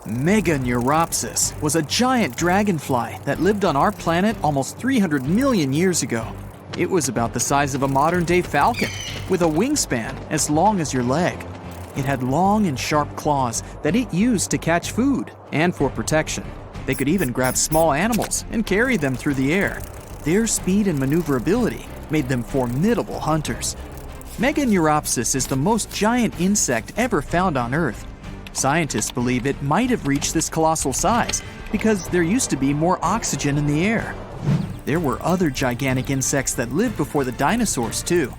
Meganeuropsis was a giant dragonfly that lived on our planet almost 300 million years ago. It was about the size of a modern-day falcon, with a wingspan as long as your leg. It had long and sharp claws that it used to catch food and for protection. They could even grab small animals and carry them through the air. Their speed and maneuverability made them formidable hunters. Meganeuropsis is the most giant insect ever found on Earth. Scientists believe it might have reached this colossal size because there used to be more oxygen in the air. There were other gigantic insects that lived before the dinosaurs too.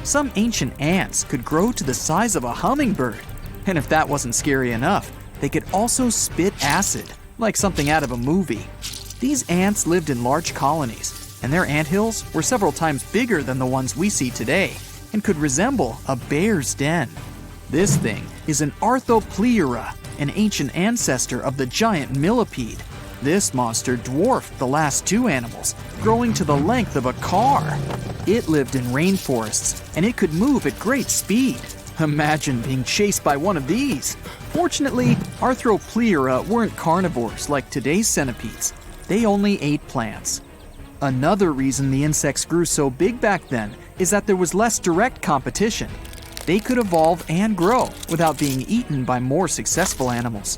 Some ancient ants could grow to the size of a hummingbird. And if that wasn't scary enough, they could also spit acid, like something out of a movie. These ants lived in large colonies, and their anthills were several times bigger than the ones we see today and could resemble a bear's den. This thing is an Arthropleura, an ancient ancestor of the giant millipede. This monster dwarfed the last two animals, growing to the length of a car. It lived in rainforests, and it could move at great speed. Imagine being chased by one of these. Fortunately, Arthropleura weren't carnivores like today's centipedes. They only ate plants. Another reason the insects grew so big back then is that there was less direct competition. They could evolve and grow without being eaten by more successful animals.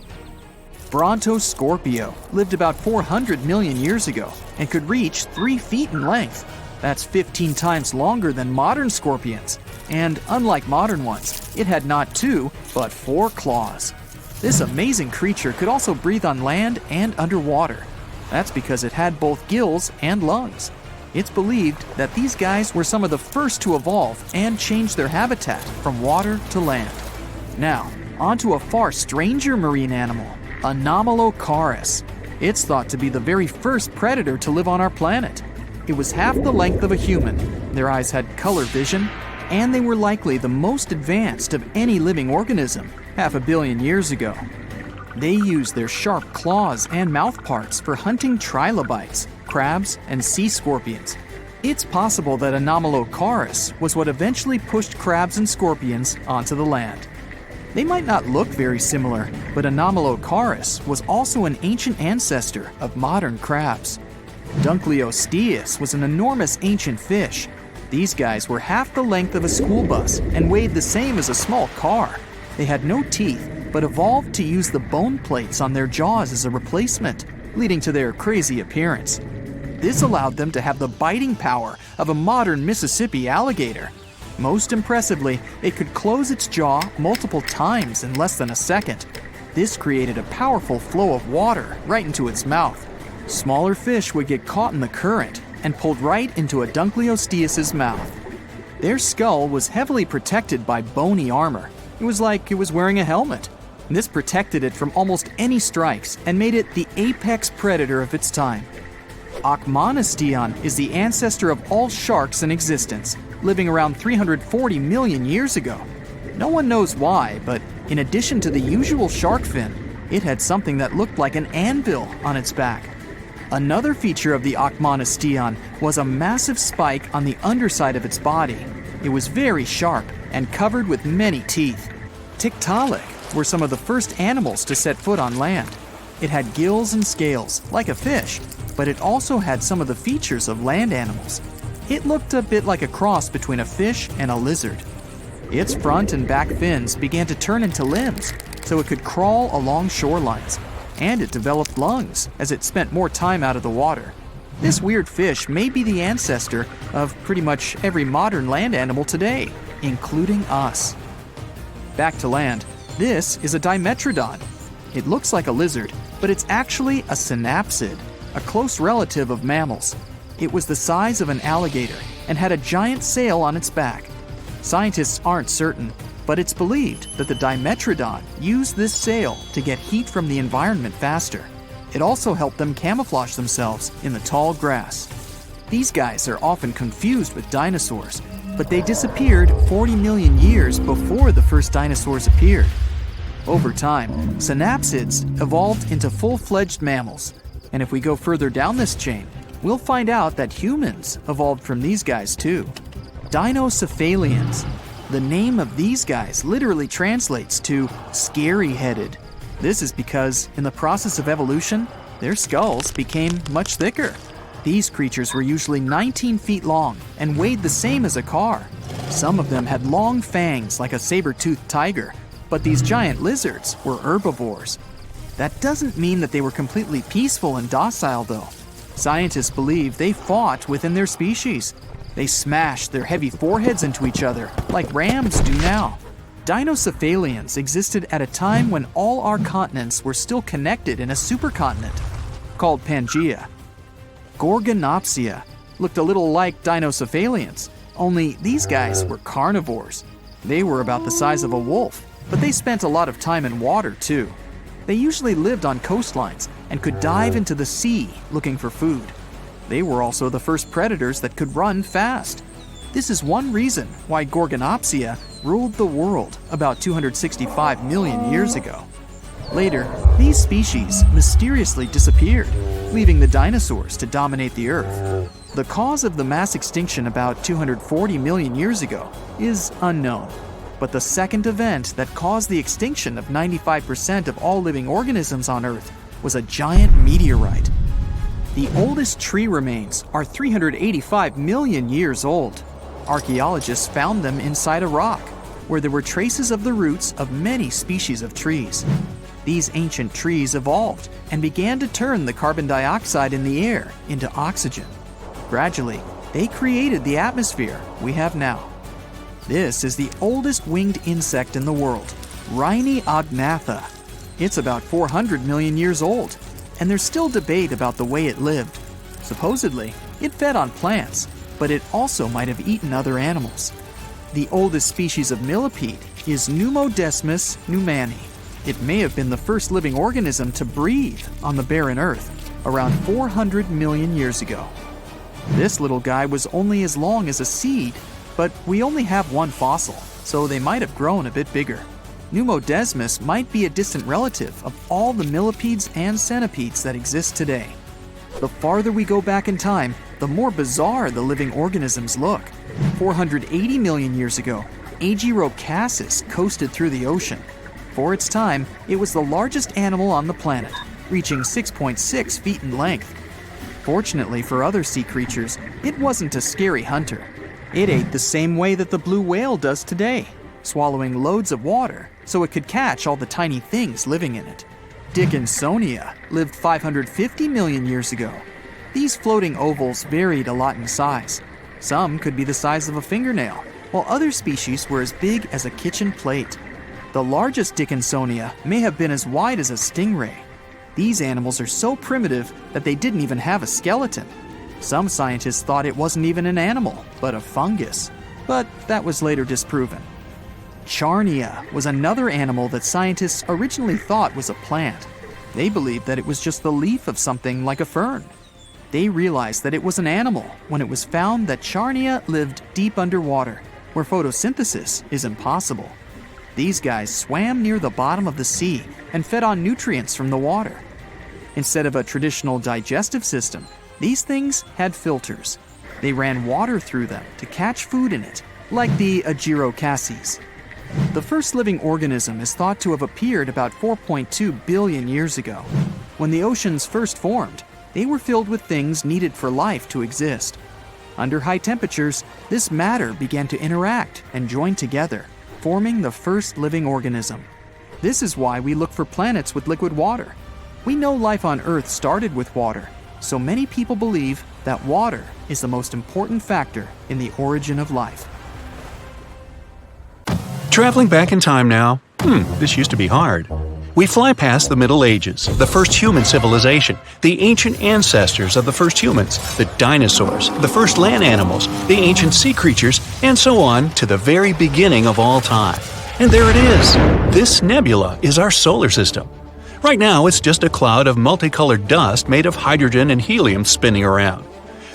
Brontoscorpio lived about 400 million years ago and could reach 3 feet in length. That's 15 times longer than modern scorpions. And unlike modern ones, it had not 2, but 4 claws. This amazing creature could also breathe on land and underwater. That's because it had both gills and lungs. It's believed that these guys were some of the first to evolve and change their habitat from water to land. Now, onto a far stranger marine animal, Anomalocaris. It's thought to be the very first predator to live on our planet. It was half the length of a human, their eyes had color vision, and they were likely the most advanced of any living organism 500 million years ago. They used their sharp claws and mouth parts for hunting trilobites, crabs, and sea scorpions. It's possible that Anomalocaris was what eventually pushed crabs and scorpions onto the land. They might not look very similar, but Anomalocaris was also an ancient ancestor of modern crabs. Dunkleosteus was an enormous ancient fish. These guys were half the length of a school bus and weighed the same as a small car. They had no teeth, but evolved to use the bone plates on their jaws as a replacement, leading to their crazy appearance. This allowed them to have the biting power of a modern Mississippi alligator. Most impressively, it could close its jaw multiple times in less than a second. This created a powerful flow of water right into its mouth. Smaller fish would get caught in the current and pulled right into a Dunkleosteus' mouth. Their skull was heavily protected by bony armor. It was like it was wearing a helmet. This protected it from almost any strikes and made it the apex predator of its time. Achmonistion is the ancestor of all sharks in existence, living around 340 million years ago. No one knows why, but in addition to the usual shark fin, it had something that looked like an anvil on its back. Another feature of the Achmonistion was a massive spike on the underside of its body. It was very sharp and covered with many teeth. Tiktaalik were some of the first animals to set foot on land. It had gills and scales, like a fish, but it also had some of the features of land animals. It looked a bit like a cross between a fish and a lizard. Its front and back fins began to turn into limbs, so it could crawl along shorelines. And it developed lungs as it spent more time out of the water. This weird fish may be the ancestor of pretty much every modern land animal today, including us. Back to land, this is a Dimetrodon. It looks like a lizard, but it's actually a synapsid, a close relative of mammals. It was the size of an alligator and had a giant sail on its back. Scientists aren't certain, but it's believed that the Dimetrodon used this sail to get heat from the environment faster. It also helped them camouflage themselves in the tall grass. These guys are often confused with dinosaurs, but they disappeared 40 million years before the first dinosaurs appeared. Over time, synapsids evolved into full-fledged mammals. And if we go further down this chain, we'll find out that humans evolved from these guys too. Dinocephalians. The name of these guys literally translates to scary-headed. This is because, in the process of evolution, their skulls became much thicker. These creatures were usually 19 feet long and weighed the same as a car. Some of them had long fangs like a saber-toothed tiger, but these giant lizards were herbivores. That doesn't mean that they were completely peaceful and docile, though. Scientists believe they fought within their species. They smashed their heavy foreheads into each other, like rams do now. Dinocephalians existed at a time when all our continents were still connected in a supercontinent, called Pangaea. Gorgonopsia looked a little like Dinocephalians, only these guys were carnivores. They were about the size of a wolf, but they spent a lot of time in water too. They usually lived on coastlines and could dive into the sea looking for food. They were also the first predators that could run fast. This is one reason why Gorgonopsia ruled the world about 265 million years ago. Later, these species mysteriously disappeared, leaving the dinosaurs to dominate the Earth. The cause of the mass extinction about 240 million years ago is unknown. But the second event that caused the extinction of 95% of all living organisms on Earth was a giant meteorite. The oldest tree remains are 385 million years old. Archaeologists found them inside a rock, where there were traces of the roots of many species of trees. These ancient trees evolved and began to turn the carbon dioxide in the air into oxygen. Gradually, they created the atmosphere we have now. This is the oldest winged insect in the world, Rhyniognathus. It's about 400 million years old, and there's still debate about the way it lived. Supposedly, it fed on plants, but it also might have eaten other animals. The oldest species of millipede is Pneumodesmus pneumani. It may have been the first living organism to breathe on the barren Earth around 400 million years ago. This little guy was only as long as a seed, but we only have one fossil, so they might have grown a bit bigger. Pneumodesmus might be a distant relative of all the millipedes and centipedes that exist today. The farther we go back in time, the more bizarre the living organisms look. 480 million years ago, Agirocassis coasted through the ocean. For its time, it was the largest animal on the planet, reaching 6.6 feet in length. Fortunately for other sea creatures, it wasn't a scary hunter. It ate the same way that the blue whale does today, swallowing loads of water so it could catch all the tiny things living in it. Dickinsonia lived 550 million years ago. These floating ovals varied a lot in size. Some could be the size of a fingernail, while other species were as big as a kitchen plate. The largest Dickinsonia may have been as wide as a stingray. These animals are so primitive that they didn't even have a skeleton. Some scientists thought it wasn't even an animal, but a fungus. But that was later disproven. Charnia was another animal that scientists originally thought was a plant. They believed that it was just the leaf of something like a fern. They realized that it was an animal when it was found that Charnia lived deep underwater, where photosynthesis is impossible. These guys swam near the bottom of the sea and fed on nutrients from the water. Instead of a traditional digestive system, these things had filters. They ran water through them to catch food in it, like the Agirocassis. The first living organism is thought to have appeared about 4.2 billion years ago. When the oceans first formed, they were filled with things needed for life to exist. Under high temperatures, this matter began to interact and join together, forming the first living organism. This is why we look for planets with liquid water. We know life on Earth started with water, so many people believe that water is the most important factor in the origin of life. Traveling back in time now, this used to be hard. We fly past the Middle Ages, the first human civilization, the ancient ancestors of the first humans, the dinosaurs, the first land animals, the ancient sea creatures, and so on to the very beginning of all time. And there it is. This nebula is our solar system. Right now, it's just a cloud of multicolored dust made of hydrogen and helium spinning around.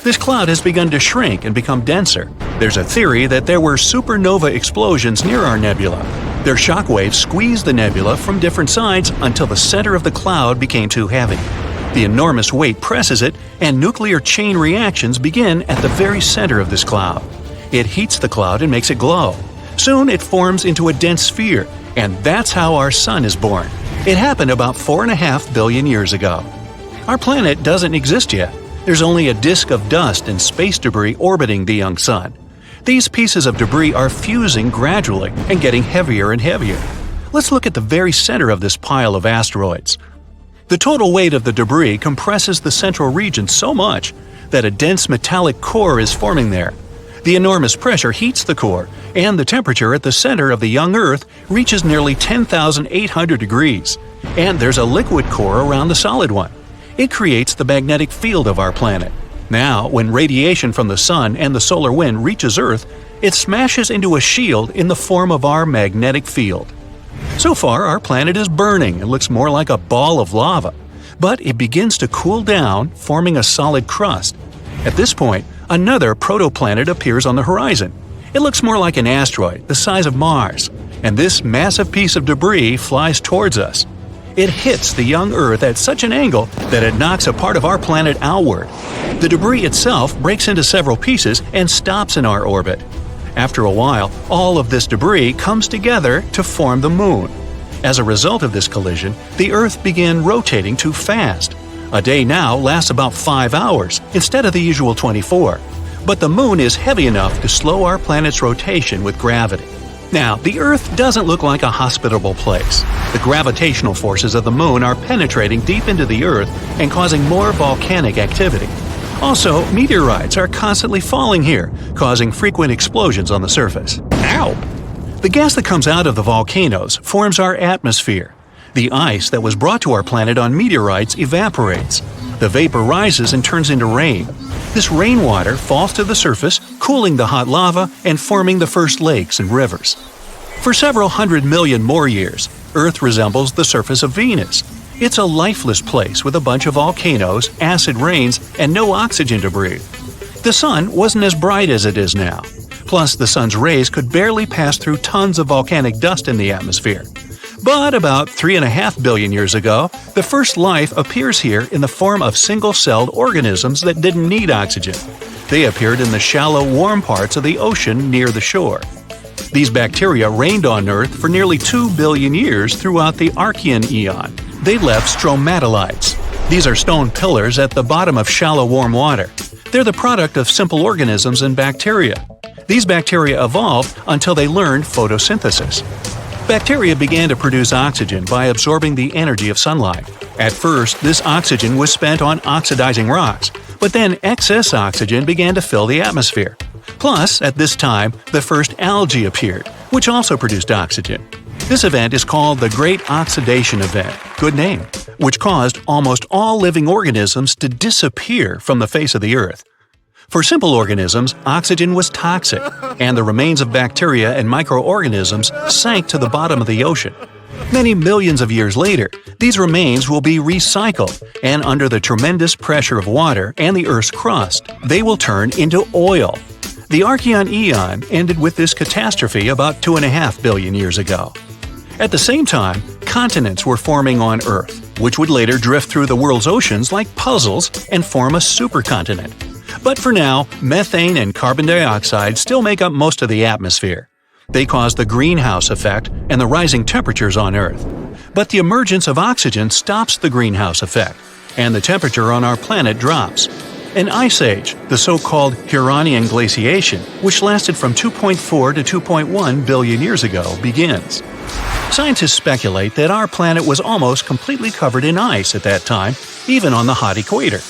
This cloud has begun to shrink and become denser. There's a theory that there were supernova explosions near our nebula. Their shock waves squeezed the nebula from different sides until the center of the cloud became too heavy. The enormous weight presses it, and nuclear chain reactions begin at the very center of this cloud. It heats the cloud and makes it glow. Soon it forms into a dense sphere, and that's how our sun is born. It happened about 4.5 billion years ago. Our planet doesn't exist yet. There's only a disk of dust and space debris orbiting the young sun. These pieces of debris are fusing gradually and getting heavier and heavier. Let's look at the very center of this pile of asteroids. The total weight of the debris compresses the central region so much that a dense metallic core is forming there. The enormous pressure heats the core, and the temperature at the center of the young Earth reaches nearly 10,800 degrees. And there's a liquid core around the solid one. It creates the magnetic field of our planet. Now, when radiation from the sun and the solar wind reaches Earth, it smashes into a shield in the form of our magnetic field. So far, our planet is burning and looks more like a ball of lava. But it begins to cool down, forming a solid crust. At this point, another protoplanet appears on the horizon. It looks more like an asteroid, the size of Mars, and this massive piece of debris flies towards us. It hits the young Earth at such an angle that it knocks a part of our planet outward. The debris itself breaks into several pieces and stops in our orbit. After a while, all of this debris comes together to form the Moon. As a result of this collision, the Earth began rotating too fast. A day now lasts about 5 hours instead of the usual 24. But the Moon is heavy enough to slow our planet's rotation with gravity. Now, the Earth doesn't look like a hospitable place. The gravitational forces of the Moon are penetrating deep into the Earth and causing more volcanic activity. Also, meteorites are constantly falling here, causing frequent explosions on the surface. Ow! The gas that comes out of the volcanoes forms our atmosphere. The ice that was brought to our planet on meteorites evaporates. The vapor rises and turns into rain. This rainwater falls to the surface, cooling the hot lava and forming the first lakes and rivers. For several hundred million more years, Earth resembles the surface of Venus. It's a lifeless place with a bunch of volcanoes, acid rains, and no oxygen to breathe. The sun wasn't as bright as it is now. Plus, the sun's rays could barely pass through tons of volcanic dust in the atmosphere. But about 3.5 billion years ago, the first life appears here in the form of single-celled organisms that didn't need oxygen. They appeared in the shallow, warm parts of the ocean near the shore. These bacteria reigned on Earth for nearly 2 billion years throughout the Archean eon. They left stromatolites. These are stone pillars at the bottom of shallow, warm water. They're the product of simple organisms and bacteria. These bacteria evolved until they learned photosynthesis. Bacteria began to produce oxygen by absorbing the energy of sunlight. At first, this oxygen was spent on oxidizing rocks, but then excess oxygen began to fill the atmosphere. Plus, at this time, the first algae appeared, which also produced oxygen. This event is called the Great Oxidation Event, good name, which caused almost all living organisms to disappear from the face of the Earth. For simple organisms, oxygen was toxic, and the remains of bacteria and microorganisms sank to the bottom of the ocean. Many millions of years later, these remains will be recycled, and under the tremendous pressure of water and the Earth's crust, they will turn into oil. The Archean eon ended with this catastrophe about 2.5 billion years ago. At the same time, continents were forming on Earth, which would later drift through the world's oceans like puzzles and form a supercontinent. But for now, methane and carbon dioxide still make up most of the atmosphere. They cause the greenhouse effect and the rising temperatures on Earth. But the emergence of oxygen stops the greenhouse effect, and the temperature on our planet drops. An ice age, the so-called Huronian glaciation, which lasted from 2.4 to 2.1 billion years ago, begins. Scientists speculate that our planet was almost completely covered in ice at that time, even on the hot equator.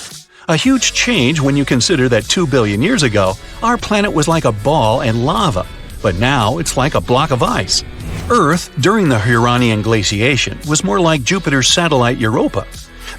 A huge change when you consider that 2 billion years ago, our planet was like a ball and lava, but now it's like a block of ice. Earth, during the Huronian glaciation, was more like Jupiter's satellite Europa.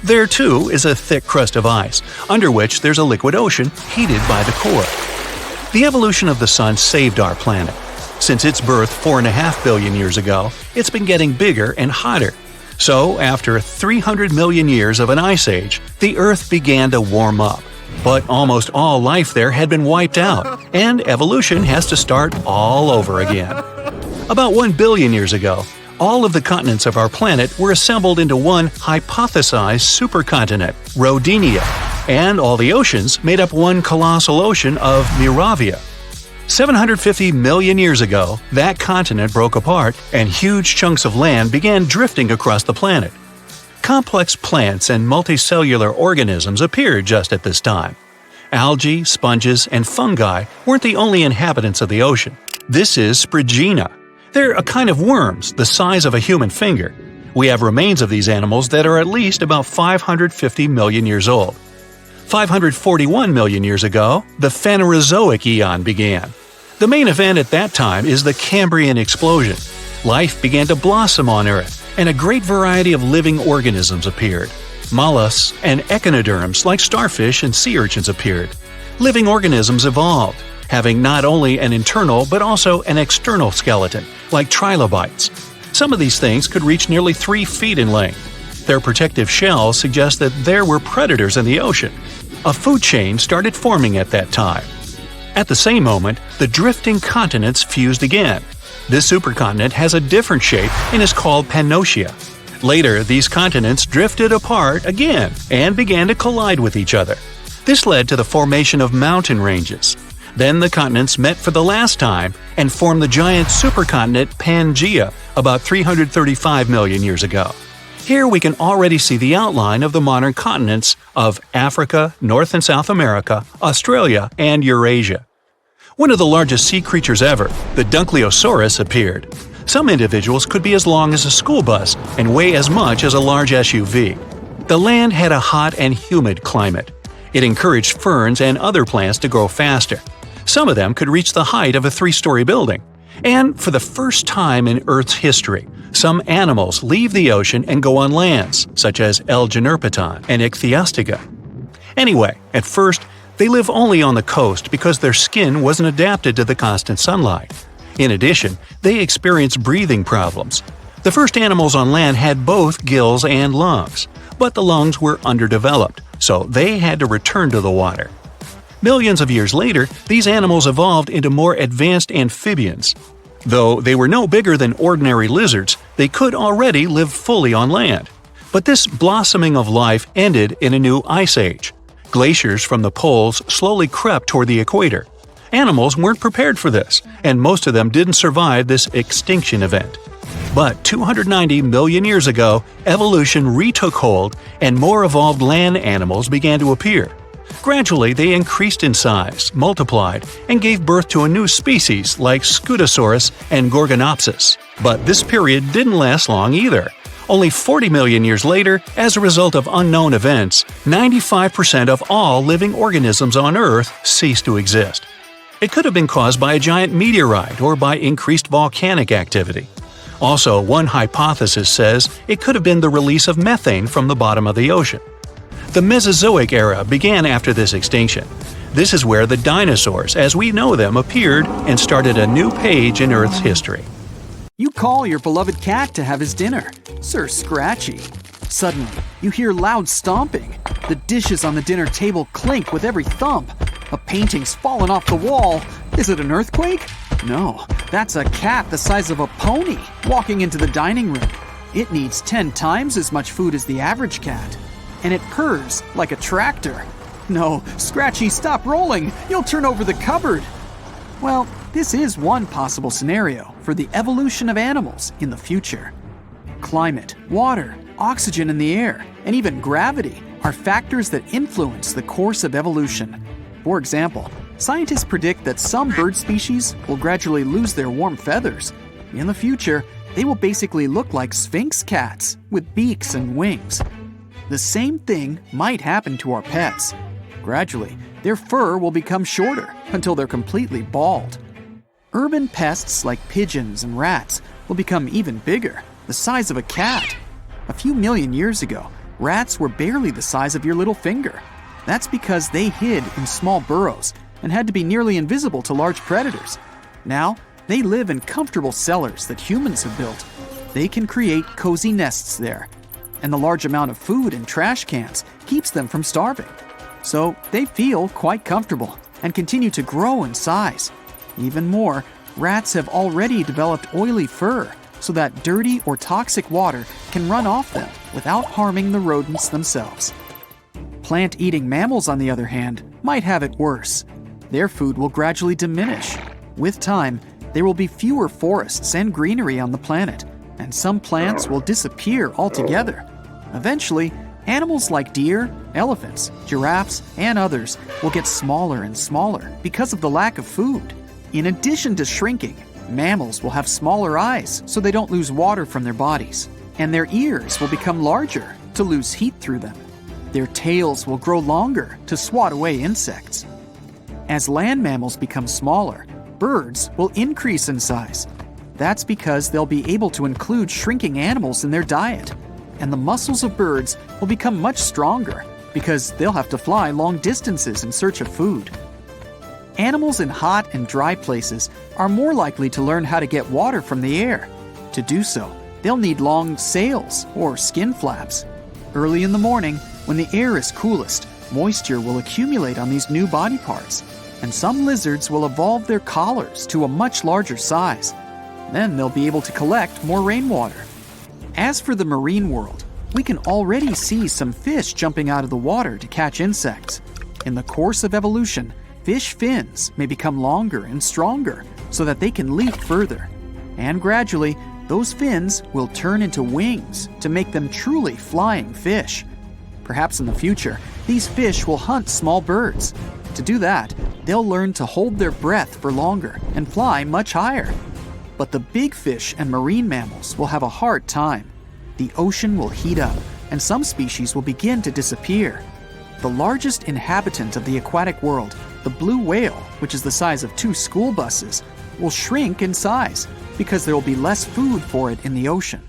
There, too, is a thick crust of ice, under which there's a liquid ocean heated by the core. The evolution of the Sun saved our planet. Since its birth 4.5 billion years ago, it's been getting bigger and hotter. So, after 300 million years of an ice age, the Earth began to warm up. But almost all life there had been wiped out, and evolution has to start all over again. About 1 billion years ago, all of the continents of our planet were assembled into one hypothesized supercontinent, Rodinia, and all the oceans made up one colossal ocean of Miravia. 750 million years ago, that continent broke apart and huge chunks of land began drifting across the planet. Complex plants and multicellular organisms appeared just at this time. Algae, sponges, and fungi weren't the only inhabitants of the ocean. This is Sprigina. They're a kind of worms the size of a human finger. We have remains of these animals that are at least about 550 million years old. 541 million years ago, the Phanerozoic eon began. The main event at that time is the Cambrian explosion. Life began to blossom on Earth, and a great variety of living organisms appeared. Mollusks and echinoderms like starfish and sea urchins appeared. Living organisms evolved, having not only an internal but also an external skeleton, like trilobites. Some of these things could reach nearly 3 feet in length. Their protective shells suggest that there were predators in the ocean. A food chain started forming at that time. At the same moment, the drifting continents fused again. This supercontinent has a different shape and is called Pannotia. Later, these continents drifted apart again and began to collide with each other. This led to the formation of mountain ranges. Then the continents met for the last time and formed the giant supercontinent Pangaea about 335 million years ago. Here we can already see the outline of the modern continents of Africa, North and South America, Australia, and Eurasia. One of the largest sea creatures ever, the Dunkleosaurus, appeared. Some individuals could be as long as a school bus and weigh as much as a large SUV. The land had a hot and humid climate. It encouraged ferns and other plants to grow faster. Some of them could reach the height of a 3-story building. And for the first time in Earth's history, some animals leave the ocean and go on lands, such as L. generpeton and Ichthyostega. Anyway, at first, they live only on the coast because their skin wasn't adapted to the constant sunlight. In addition, they experience breathing problems. The first animals on land had both gills and lungs, but the lungs were underdeveloped, so they had to return to the water. Millions of years later, these animals evolved into more advanced amphibians. Though they were no bigger than ordinary lizards, they could already live fully on land. But this blossoming of life ended in a new ice age. Glaciers from the poles slowly crept toward the equator. Animals weren't prepared for this, and most of them didn't survive this extinction event. But 290 million years ago, evolution retook hold and more evolved land animals began to appear. Gradually, they increased in size, multiplied, and gave birth to a new species like Scutosaurus and Gorgonopsis. But this period didn't last long either. Only 40 million years later, as a result of unknown events, 95% of all living organisms on Earth ceased to exist. It could have been caused by a giant meteorite or by increased volcanic activity. Also, one hypothesis says it could have been the release of methane from the bottom of the ocean. The Mesozoic era began after this extinction. This is where the dinosaurs, as we know them, appeared and started a new page in Earth's history. You call your beloved cat to have his dinner, Sir Scratchy. Suddenly, you hear loud stomping. The dishes on the dinner table clink with every thump. A painting's fallen off the wall. Is it an earthquake? No, that's a cat the size of a pony walking into the dining room. It needs 10 times as much food as the average cat. And it purrs like a tractor. No, Scratchy, stop rolling. You'll turn over the cupboard. Well, this is one possible scenario for the evolution of animals in the future. Climate, water, oxygen in the air, and even gravity are factors that influence the course of evolution. For example, scientists predict that some bird species will gradually lose their warm feathers. In the future, they will basically look like sphinx cats with beaks and wings. The same thing might happen to our pets. Gradually, their fur will become shorter until they're completely bald. Urban pests like pigeons and rats will become even bigger, the size of a cat. A few million years ago, rats were barely the size of your little finger. That's because they hid in small burrows and had to be nearly invisible to large predators. Now, they live in comfortable cellars that humans have built. They can create cozy nests there, and the large amount of food in trash cans keeps them from starving. So they feel quite comfortable and continue to grow in size. Even more, rats have already developed oily fur so that dirty or toxic water can run off them without harming the rodents themselves. Plant-eating mammals, on the other hand, might have it worse. Their food will gradually diminish. With time, there will be fewer forests and greenery on the planet, and some plants will disappear altogether. Eventually, animals like deer, elephants, giraffes, and others will get smaller and smaller because of the lack of food. In addition to shrinking, mammals will have smaller eyes so they don't lose water from their bodies, and their ears will become larger to lose heat through them. Their tails will grow longer to swat away insects. As land mammals become smaller, birds will increase in size. That's because they'll be able to include shrinking animals in their diet, and the muscles of birds will become much stronger because they'll have to fly long distances in search of food. Animals in hot and dry places are more likely to learn how to get water from the air. To do so, they'll need long sails or skin flaps. Early in the morning, when the air is coolest, moisture will accumulate on these new body parts, and some lizards will evolve their collars to a much larger size. Then they'll be able to collect more rainwater. As for the marine world, we can already see some fish jumping out of the water to catch insects. In the course of evolution, fish fins may become longer and stronger so that they can leap further. And gradually, those fins will turn into wings to make them truly flying fish. Perhaps in the future, these fish will hunt small birds. To do that, they'll learn to hold their breath for longer and fly much higher. But the big fish and marine mammals will have a hard time. The ocean will heat up, and some species will begin to disappear. The largest inhabitant of the aquatic world, the blue whale, which is the size of 2 school buses, will shrink in size because there will be less food for it in the ocean.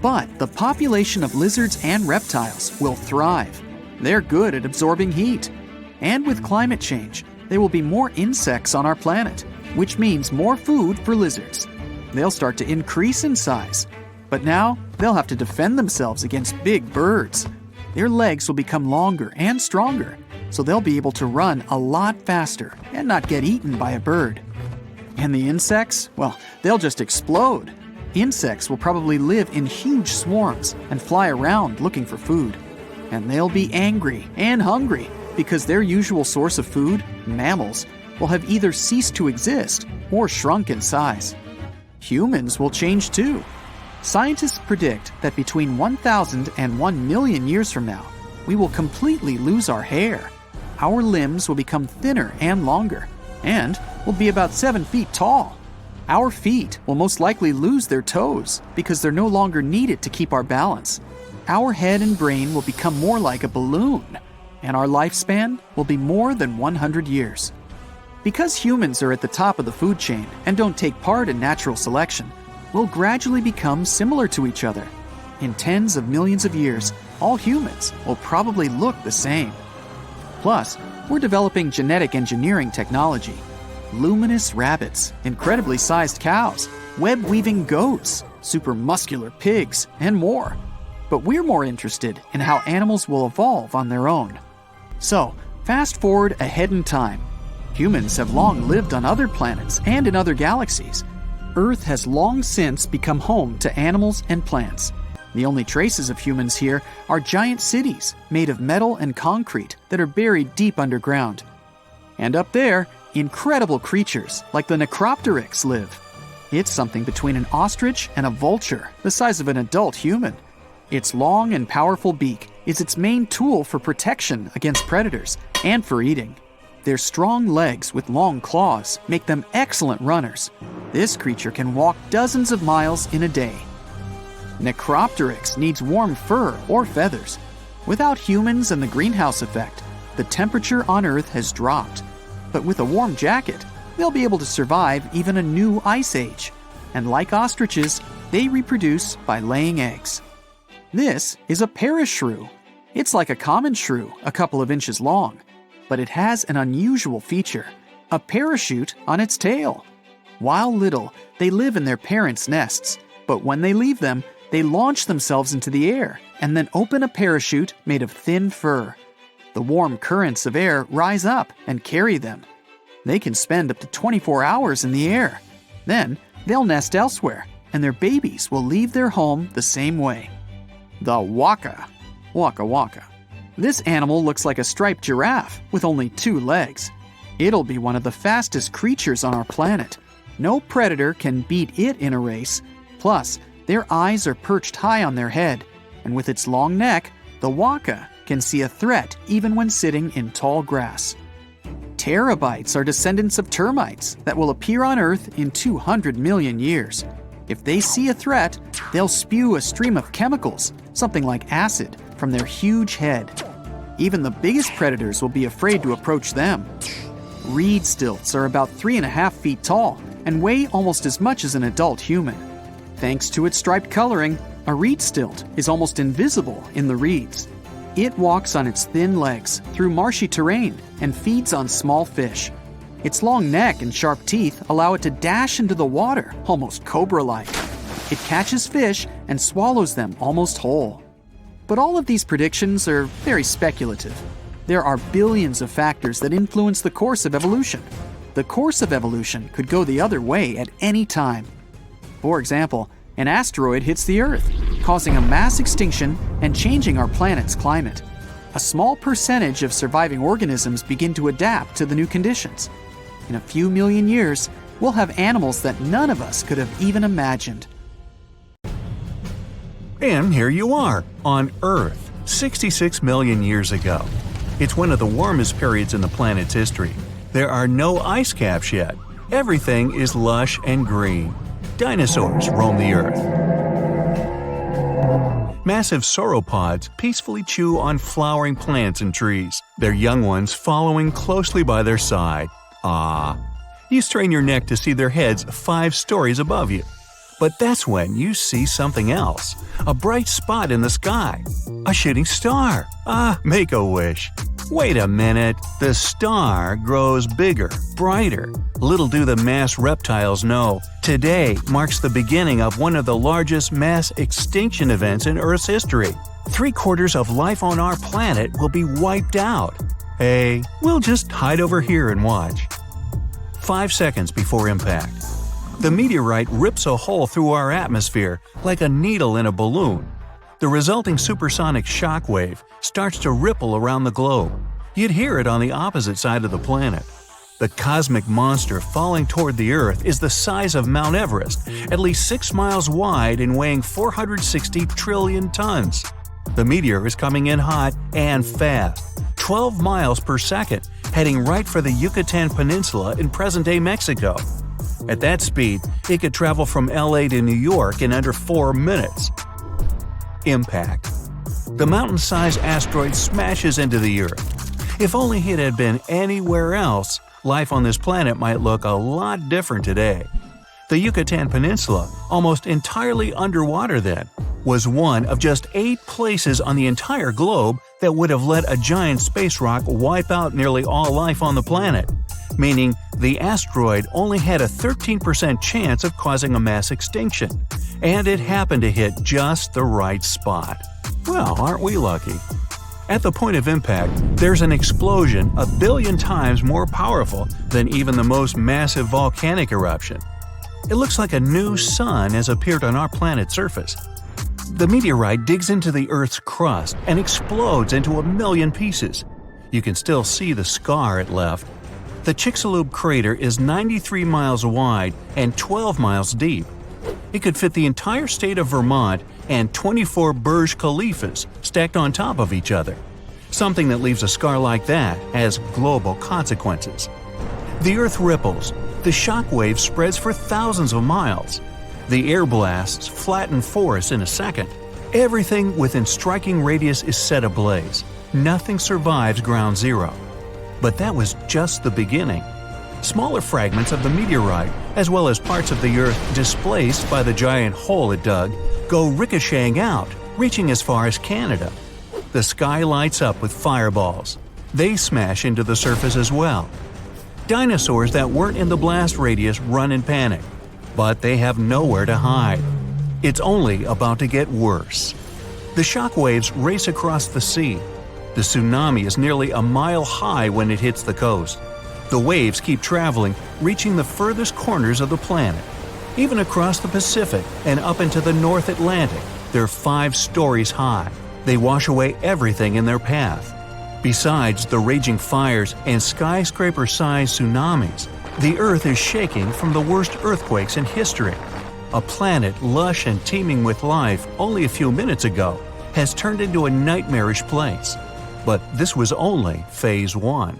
But the population of lizards and reptiles will thrive. They're good at absorbing heat. And with climate change, there will be more insects on our planet, which means more food for lizards. They'll start to increase in size. But now, they'll have to defend themselves against big birds. Their legs will become longer and stronger, so they'll be able to run a lot faster and not get eaten by a bird. And the insects? Well, they'll just explode. Insects will probably live in huge swarms and fly around looking for food. And they'll be angry and hungry because their usual source of food, mammals, will have either ceased to exist or shrunk in size. Humans will change too. Scientists predict that between 1,000 and 1 million years from now, we will completely lose our hair. Our limbs will become thinner and longer, and will be about 7 feet tall. Our feet will most likely lose their toes because they're no longer needed to keep our balance. Our head and brain will become more like a balloon, and our lifespan will be more than 100 years. Because humans are at the top of the food chain and don't take part in natural selection, we'll gradually become similar to each other. In tens of millions of years, all humans will probably look the same. Plus, we're developing genetic engineering technology. Luminous rabbits, incredibly sized cows, web-weaving goats, super muscular pigs, and more. But we're more interested in how animals will evolve on their own. So, fast forward ahead in time. Humans have long lived on other planets and in other galaxies. Earth has long since become home to animals and plants. The only traces of humans here are giant cities made of metal and concrete that are buried deep underground. And up there, incredible creatures like the Necropteryx live. It's something between an ostrich and a vulture, the size of an adult human. Its long and powerful beak is its main tool for protection against predators and for eating. Their strong legs with long claws make them excellent runners. This creature can walk dozens of miles in a day. Necropteryx needs warm fur or feathers. Without humans and the greenhouse effect, the temperature on Earth has dropped. But with a warm jacket, they'll be able to survive even a new ice age. And like ostriches, they reproduce by laying eggs. This is a parashrew. It's like a common shrew, a couple of inches long. But it has an unusual feature, a parachute on its tail. While little, they live in their parents' nests, but when they leave them, they launch themselves into the air and then open a parachute made of thin fur. The warm currents of air rise up and carry them. They can spend up to 24 hours in the air. Then, they'll nest elsewhere, and their babies will leave their home the same way. The waka. Waka waka. This animal looks like a striped giraffe with only 2 legs. It'll be one of the fastest creatures on our planet. No predator can beat it in a race. Plus, their eyes are perched high on their head, and with its long neck, the waka can see a threat even when sitting in tall grass. Terabytes are descendants of termites that will appear on Earth in 200 million years. If they see a threat, they'll spew a stream of chemicals, something like acid, from their huge head. Even the biggest predators will be afraid to approach them. Reed stilts are about 3.5 feet tall and weigh almost as much as an adult human. Thanks to its striped coloring, a reed stilt is almost invisible in the reeds. It walks on its thin legs through marshy terrain and feeds on small fish. Its long neck and sharp teeth allow it to dash into the water, almost cobra-like. It catches fish and swallows them almost whole. But all of these predictions are very speculative. There are billions of factors that influence the course of evolution. The course of evolution could go the other way at any time. For example, an asteroid hits the Earth, causing a mass extinction and changing our planet's climate. A small percentage of surviving organisms begin to adapt to the new conditions. In a few million years, we'll have animals that none of us could have even imagined. And here you are, on Earth, 66 million years ago. It's one of the warmest periods in the planet's history. There are no ice caps yet. Everything is lush and green. Dinosaurs roam the Earth. Massive sauropods peacefully chew on flowering plants and trees, their young ones following closely by their side. You strain your neck to see their heads 5 stories above you. But that's when you see something else. A bright spot in the sky. A shooting star. Make a wish. Wait a minute. The star grows bigger, brighter. Little do the mass reptiles know, today marks the beginning of one of the largest mass extinction events in Earth's history. 3/4 of life on our planet will be wiped out. Hey, we'll just hide over here and watch. 5 seconds before impact. The meteorite rips a hole through our atmosphere like a needle in a balloon. The resulting supersonic shock wave starts to ripple around the globe. You'd hear it on the opposite side of the planet. The cosmic monster falling toward the Earth is the size of Mount Everest, at least 6 miles wide and weighing 460 trillion tons. The meteor is coming in hot and fast, 12 miles per second, heading right for the Yucatan Peninsula in present-day Mexico. At that speed, it could travel from LA to New York in under 4 minutes. Impact. The mountain-sized asteroid smashes into the Earth. If only it had been anywhere else, life on this planet might look a lot different today. The Yucatan Peninsula, almost entirely underwater then, was one of just 8 places on the entire globe that would have let a giant space rock wipe out nearly all life on the planet, meaning the asteroid only had a 13% chance of causing a mass extinction, and it happened to hit just the right spot. Well, aren't we lucky? At the point of impact, there's an explosion 1 billion times more powerful than even the most massive volcanic eruption. It looks like a new sun has appeared on our planet's surface. The meteorite digs into the Earth's crust and explodes into 1 million pieces. You can still see the scar it left. The Chicxulub crater is 93 miles wide and 12 miles deep. It could fit the entire state of Vermont and 24 Burj Khalifas stacked on top of each other. Something that leaves a scar like that has global consequences. The Earth ripples. The shock wave spreads for thousands of miles. The air blasts flatten forests in a second. Everything within striking radius is set ablaze. Nothing survives ground zero. But that was just the beginning. Smaller fragments of the meteorite, as well as parts of the Earth displaced by the giant hole it dug, go ricocheting out, reaching as far as Canada. The sky lights up with fireballs. They smash into the surface as well. Dinosaurs that weren't in the blast radius run in panic, but they have nowhere to hide. It's only about to get worse. The shock waves race across the sea. The tsunami is nearly 1 mile high when it hits the coast. The waves keep traveling, reaching the furthest corners of the planet. Even across the Pacific and up into the North Atlantic, they're 5 stories high. They wash away everything in their path. Besides the raging fires and skyscraper-sized tsunamis, the Earth is shaking from the worst earthquakes in history. A planet lush and teeming with life only a few minutes ago has turned into a nightmarish place. But this was only Phase 1.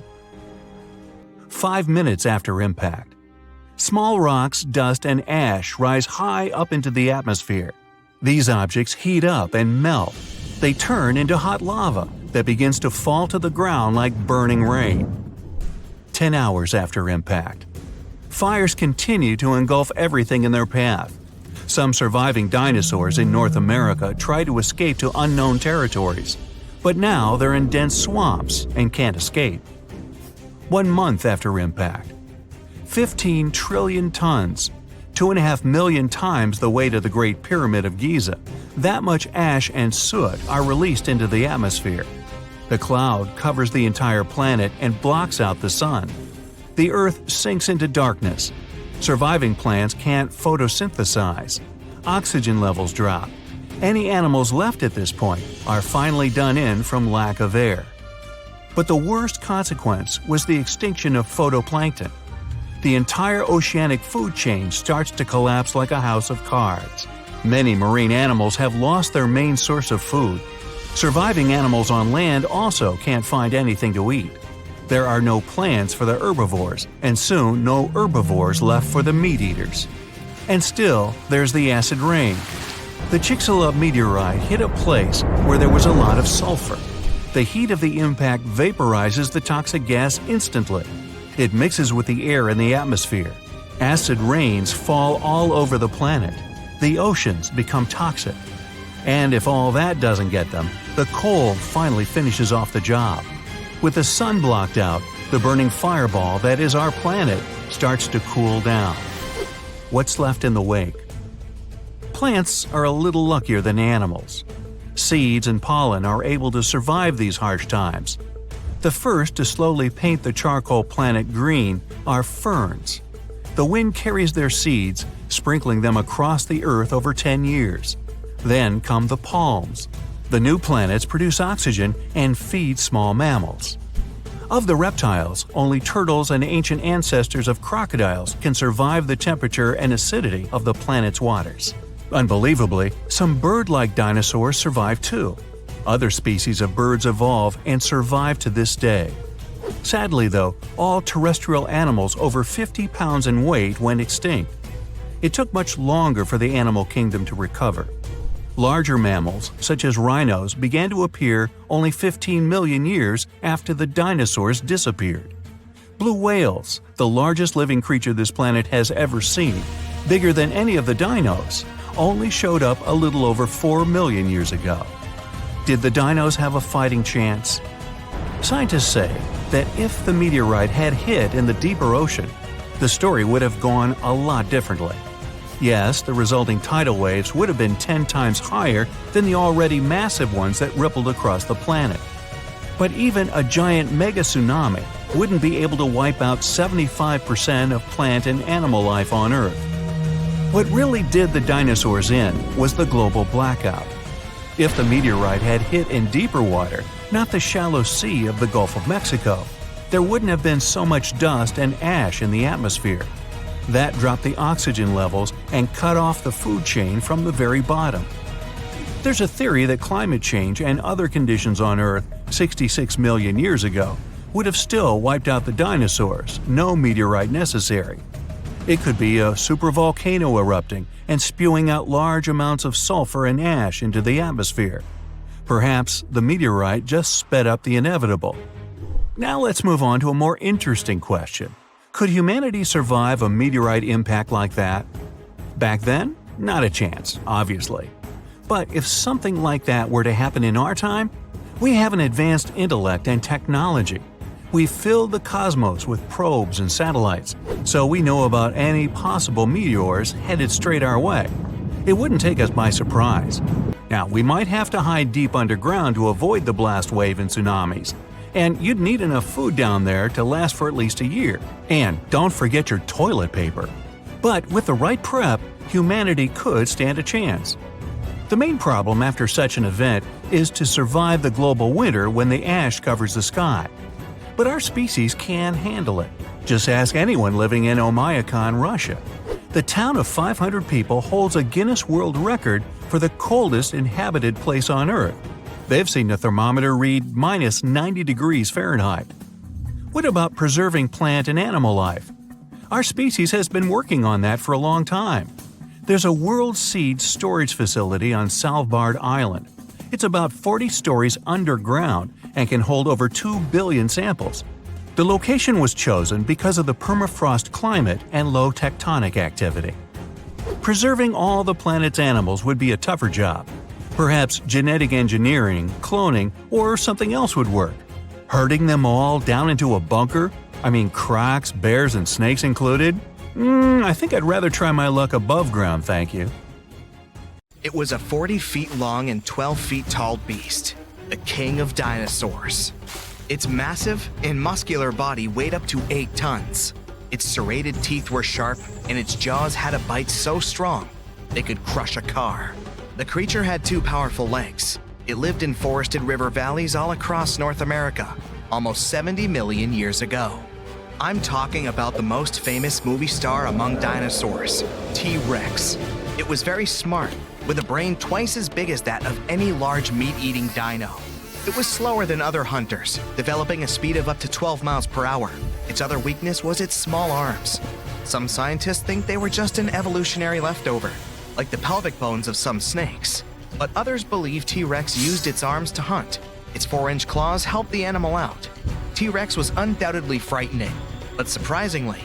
5 minutes after impact. Small rocks, dust, and ash rise high up into the atmosphere. These objects heat up and melt. They turn into hot lava that begins to fall to the ground like burning rain. 10 hours after impact. Fires continue to engulf everything in their path. Some surviving dinosaurs in North America try to escape to unknown territories, but now they're in dense swamps and can't escape. 1 month after impact. 15 trillion tons, 2.5 million times the weight of the Great Pyramid of Giza. That much ash and soot are released into the atmosphere. The cloud covers the entire planet and blocks out the sun. The Earth sinks into darkness. Surviving plants can't photosynthesize. Oxygen levels drop. Any animals left at this point are finally done in from lack of air. But the worst consequence was the extinction of phytoplankton. The entire oceanic food chain starts to collapse like a house of cards. Many marine animals have lost their main source of food. Surviving animals on land also can't find anything to eat. There are no plants for the herbivores, and soon no herbivores left for the meat-eaters. And still, there's the acid rain. The Chicxulub meteorite hit a place where there was a lot of sulfur. The heat of the impact vaporizes the toxic gas instantly. It mixes with the air in the atmosphere. Acid rains fall all over the planet. The oceans become toxic. And if all that doesn't get them, the cold finally finishes off the job. With the sun blocked out, the burning fireball that is our planet starts to cool down. What's left in the wake? Plants are a little luckier than animals. Seeds and pollen are able to survive these harsh times. The first to slowly paint the charcoal planet green are ferns. The wind carries their seeds, sprinkling them across the Earth over 10 years. Then come the palms. The new planets produce oxygen and feed small mammals. Of the reptiles, only turtles and ancient ancestors of crocodiles can survive the temperature and acidity of the planet's waters. Unbelievably, some bird-like dinosaurs survive too. Other species of birds evolve and survive to this day. Sadly though, all terrestrial animals over 50 pounds in weight went extinct. It took much longer for the animal kingdom to recover. Larger mammals, such as rhinos, began to appear only 15 million years after the dinosaurs disappeared. Blue whales, the largest living creature this planet has ever seen, bigger than any of the dinos, only showed up a little over 4 million years ago. Did the dinos have a fighting chance? Scientists say that if the meteorite had hit in the deeper ocean, the story would have gone a lot differently. Yes, the resulting tidal waves would have been 10 times higher than the already massive ones that rippled across the planet. But even a giant mega tsunami wouldn't be able to wipe out 75% of plant and animal life on Earth. What really did the dinosaurs in was the global blackout. If the meteorite had hit in deeper water, not the shallow sea of the Gulf of Mexico, there wouldn't have been so much dust and ash in the atmosphere. That dropped the oxygen levels and cut off the food chain from the very bottom. There's a theory that climate change and other conditions on Earth 66 million years ago would have still wiped out the dinosaurs, no meteorite necessary. It could be a supervolcano erupting and spewing out large amounts of sulfur and ash into the atmosphere. Perhaps the meteorite just sped up the inevitable. Now let's move on to a more interesting question. Could humanity survive a meteorite impact like that? Back then, not a chance, obviously. But if something like that were to happen in our time, we have an advanced intellect and technology. We've filled the cosmos with probes and satellites, so we know about any possible meteors headed straight our way. It wouldn't take us by surprise. Now, we might have to hide deep underground to avoid the blast wave and tsunamis, and you'd need enough food down there to last for at least a year. And don't forget your toilet paper. But with the right prep, humanity could stand a chance. The main problem after such an event is to survive the global winter when the ash covers the sky. But our species can handle it. Just ask anyone living in Oymyakon, Russia. The town of 500 people holds a Guinness World Record for the coldest inhabited place on Earth. They've seen the thermometer read minus 90 degrees Fahrenheit. What about preserving plant and animal life? Our species has been working on that for a long time. There's a World Seed storage facility on Svalbard Island. It's about 40 stories underground and can hold over 2 billion samples. The location was chosen because of the permafrost climate and low tectonic activity. Preserving all the planet's animals would be a tougher job. Perhaps genetic engineering, cloning, or something else would work. Herding them all down into a bunker? I mean crocs, bears, and snakes included? I think I'd rather try my luck above ground, thank you. It was a 40 feet long and 12 feet tall beast, the king of dinosaurs. Its massive and muscular body weighed up to 8 tons. Its serrated teeth were sharp, and its jaws had a bite so strong they could crush a car. The creature had 2 powerful legs. It lived in forested river valleys all across North America, almost 70 million years ago. I'm talking about the most famous movie star among dinosaurs, T-Rex. It was very smart, with a brain twice as big as that of any large meat-eating dino. It was slower than other hunters, developing a speed of up to 12 miles per hour. Its other weakness was its small arms. Some scientists think they were just an evolutionary leftover, like the pelvic bones of some snakes. But others believe T-Rex used its arms to hunt. Its 4-inch claws helped the animal out. T-Rex was undoubtedly frightening, but surprisingly,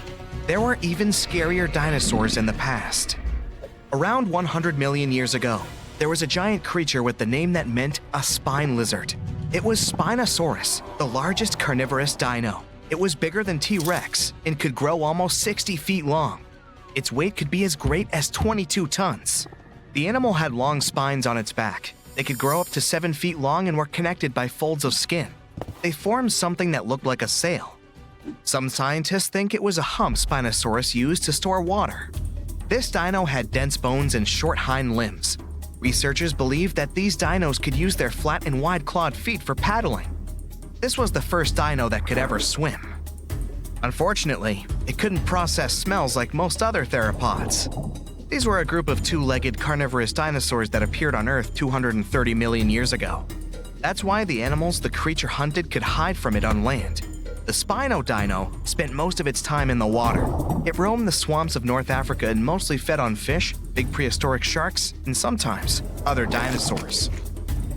there were even scarier dinosaurs in the past. Around 100 million years ago, there was a giant creature with the name that meant a spine lizard. It was Spinosaurus, the largest carnivorous dino. It was bigger than T-Rex and could grow almost 60 feet long. Its weight could be as great as 22 tons. The animal had long spines on its back. They could grow up to 7 feet long and were connected by folds of skin. They formed something that looked like a sail. Some scientists think it was a hump Spinosaurus used to store water. This dino had dense bones and short hind limbs. Researchers believe that these dinos could use their flat and wide-clawed feet for paddling. This was the first dino that could ever swim. Unfortunately, it couldn't process smells like most other theropods. These were a group of 2-legged carnivorous dinosaurs that appeared on Earth 230 million years ago. That's why the animals the creature hunted could hide from it on land. The Spino dino spent most of its time in the water. It roamed the swamps of North Africa and mostly fed on fish, big prehistoric sharks, and sometimes other dinosaurs.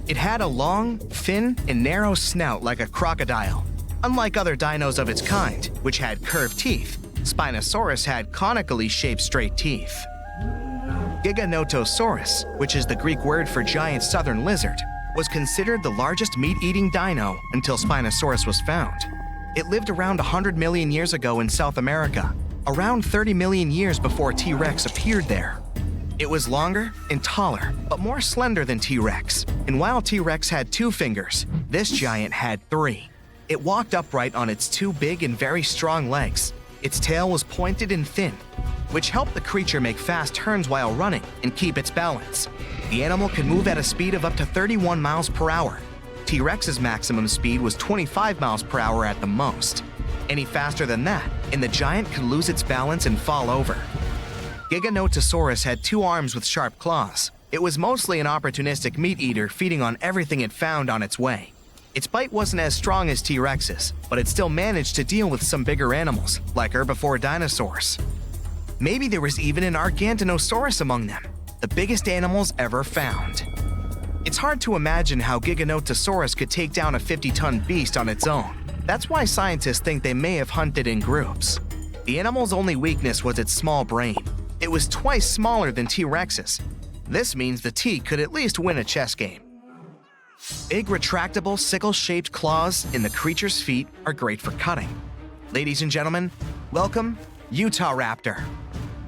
It had a long, thin, and narrow snout like a crocodile. Unlike other dinos of its kind, which had curved teeth, Spinosaurus had conically shaped straight teeth. Giganotosaurus, which is the Greek word for giant southern lizard, was considered the largest meat-eating dino until Spinosaurus was found. It lived around 100 million years ago in South America, around 30 million years before T-Rex appeared there. It was longer and taller, but more slender than T-Rex. And while T-Rex had 2 fingers, this giant had 3. It walked upright on its 2 big and very strong legs. Its tail was pointed and thin, which helped the creature make fast turns while running and keep its balance. The animal could move at a speed of up to 31 miles per hour. T-Rex's maximum speed was 25 miles per hour at the most. Any faster than that, and the giant could lose its balance and fall over. Giganotosaurus had 2 arms with sharp claws. It was mostly an opportunistic meat eater feeding on everything it found on its way. Its bite wasn't as strong as T-Rex's, but it still managed to deal with some bigger animals, like herbivore dinosaurs. Maybe there was even an Argentinosaurus among them, the biggest animals ever found. It's hard to imagine how Giganotosaurus could take down a 50-ton beast on its own. That's why scientists think they may have hunted in groups. The animal's only weakness was its small brain. It was twice smaller than T-Rex's. This means the T could at least win a chess game. Big retractable sickle-shaped claws in the creature's feet are great for cutting. Ladies and gentlemen, welcome Utah Raptor.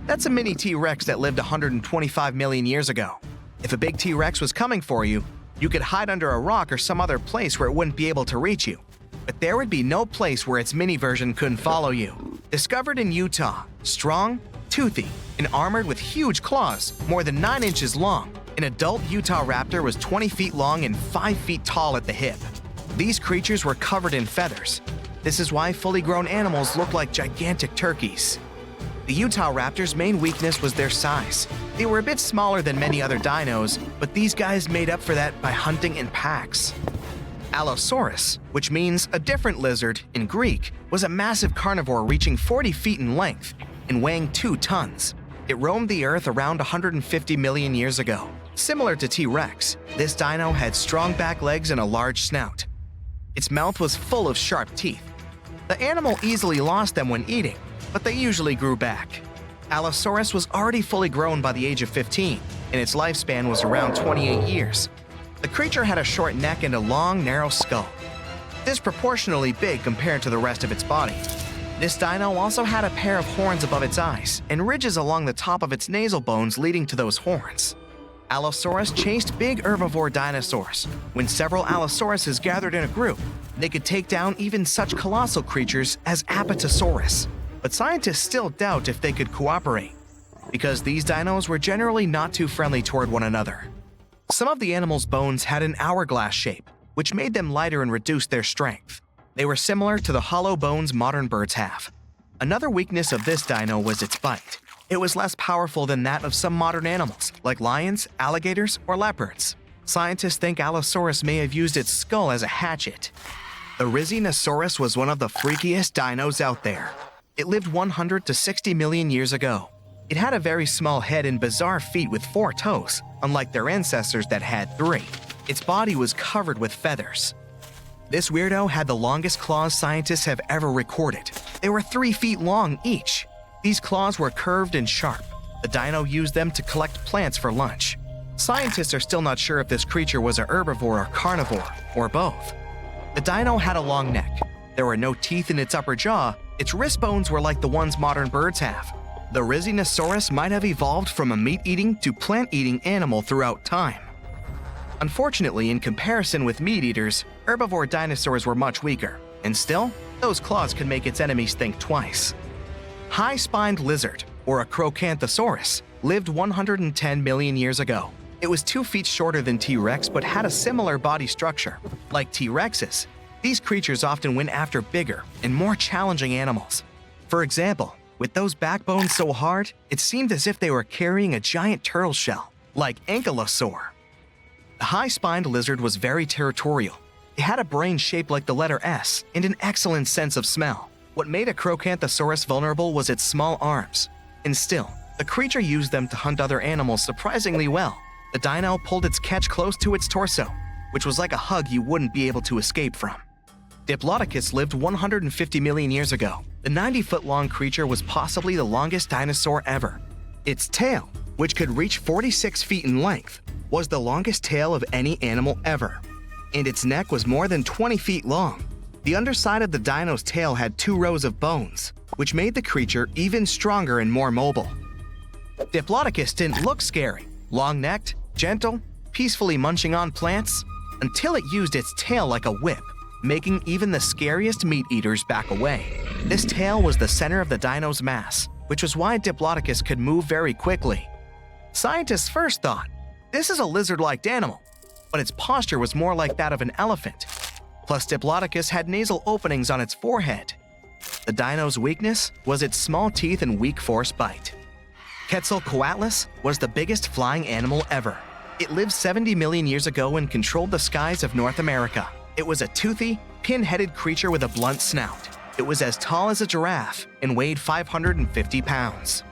That's a mini T-Rex that lived 125 million years ago. If a big T-Rex was coming for you, you could hide under a rock or some other place where it wouldn't be able to reach you. But there would be no place where its mini version couldn't follow you. Discovered in Utah, strong, toothy, and armored with huge claws more than 9 inches long, An adult Utah raptor was 20 feet long and 5 feet tall at the hip. These creatures were covered in feathers. This is why fully grown animals look like gigantic turkeys. The Utah raptor's main weakness was their size. They were a bit smaller than many other dinos, but these guys made up for that by hunting in packs. Allosaurus, which means a different lizard in Greek, was a massive carnivore reaching 40 feet in length and weighing 2 tons. It roamed the Earth around 150 million years ago. Similar to T-Rex, this dino had strong back legs and a large snout. Its mouth was full of sharp teeth. The animal easily lost them when eating, but they usually grew back. Allosaurus was already fully grown by the age of 15, and its lifespan was around 28 years. The creature had a short neck and a long, narrow skull, disproportionately big compared to the rest of its body. This dino also had a pair of horns above its eyes and ridges along the top of its nasal bones leading to those horns. Allosaurus chased big herbivore dinosaurs. When several Allosauruses gathered in a group, they could take down even such colossal creatures as Apatosaurus. But scientists still doubt if they could cooperate, because these dinos were generally not too friendly toward one another. Some of the animal's bones had an hourglass shape, which made them lighter and reduced their strength. They were similar to the hollow bones modern birds have. Another weakness of this dino was its bite. It was less powerful than that of some modern animals, like lions, alligators, or leopards. Scientists think Allosaurus may have used its skull as a hatchet. The Dinosaurus was one of the freakiest dinos out there. It lived 100 to 60 million years ago. It had a very small head and bizarre feet with 4 toes, unlike their ancestors that had 3. Its body was covered with feathers. This weirdo had the longest claws scientists have ever recorded. They were 3 feet long each. These claws were curved and sharp. The dino used them to collect plants for lunch. Scientists are still not sure if this creature was a herbivore or carnivore, or both. The dino had a long neck. There were no teeth in its upper jaw. Its wrist bones were like the ones modern birds have. The Dinosaurus might have evolved from a meat-eating to plant-eating animal throughout time. Unfortunately, in comparison with meat-eaters, herbivore dinosaurs were much weaker, and still, those claws could make its enemies think twice. High-spined lizard, or a Acrocanthosaurus, lived 110 million years ago. It was 2 feet shorter than T-Rex but had a similar body structure. Like T-Rexes, these creatures often went after bigger and more challenging animals. For example, with those backbones so hard, it seemed as if they were carrying a giant turtle shell, like Ankylosaur. The high-spined lizard was very territorial. It had a brain shaped like the letter S and an excellent sense of smell. What made a Acrocanthosaurus vulnerable was its small arms. And still, the creature used them to hunt other animals surprisingly well. The dino pulled its catch close to its torso, which was like a hug you wouldn't be able to escape from. Diplodocus lived 150 million years ago. The 90-foot-long creature was possibly the longest dinosaur ever. Its tail, which could reach 46 feet in length, was the longest tail of any animal ever. And its neck was more than 20 feet long. The underside of the dino's tail had 2 rows of bones, which made the creature even stronger and more mobile. Diplodocus didn't look scary, long-necked, gentle, peacefully munching on plants, until it used its tail like a whip, making even the scariest meat-eaters back away. This tail was the center of the dino's mass, which was why Diplodocus could move very quickly. Scientists first thought, this is a lizard-like animal, but its posture was more like that of an elephant. Plus, Diplodocus had nasal openings on its forehead. The dino's weakness was its small teeth and weak force bite. Quetzalcoatlus was the biggest flying animal ever. It lived 70 million years ago and controlled the skies of North America. It was a toothy, pin-headed creature with a blunt snout. It was as tall as a giraffe and weighed 550 pounds.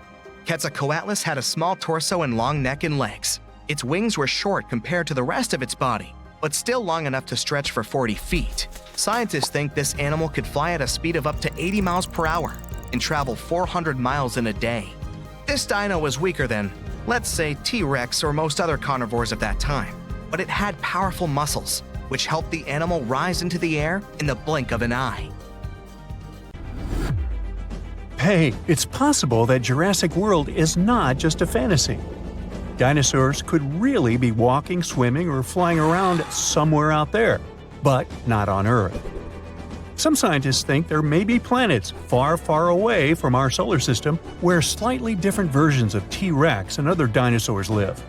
Quetzalcoatlus had a small torso and long neck and legs. Its wings were short compared to the rest of its body, but still long enough to stretch for 40 feet. Scientists think this animal could fly at a speed of up to 80 miles per hour and travel 400 miles in a day. This dino was weaker than, let's say, T-Rex or most other carnivores of that time, but it had powerful muscles, which helped the animal rise into the air in the blink of an eye. Hey, it's possible that Jurassic World is not just a fantasy. Dinosaurs could really be walking, swimming, or flying around somewhere out there, but not on Earth. Some scientists think there may be planets far, far away from our solar system where slightly different versions of T-Rex and other dinosaurs live.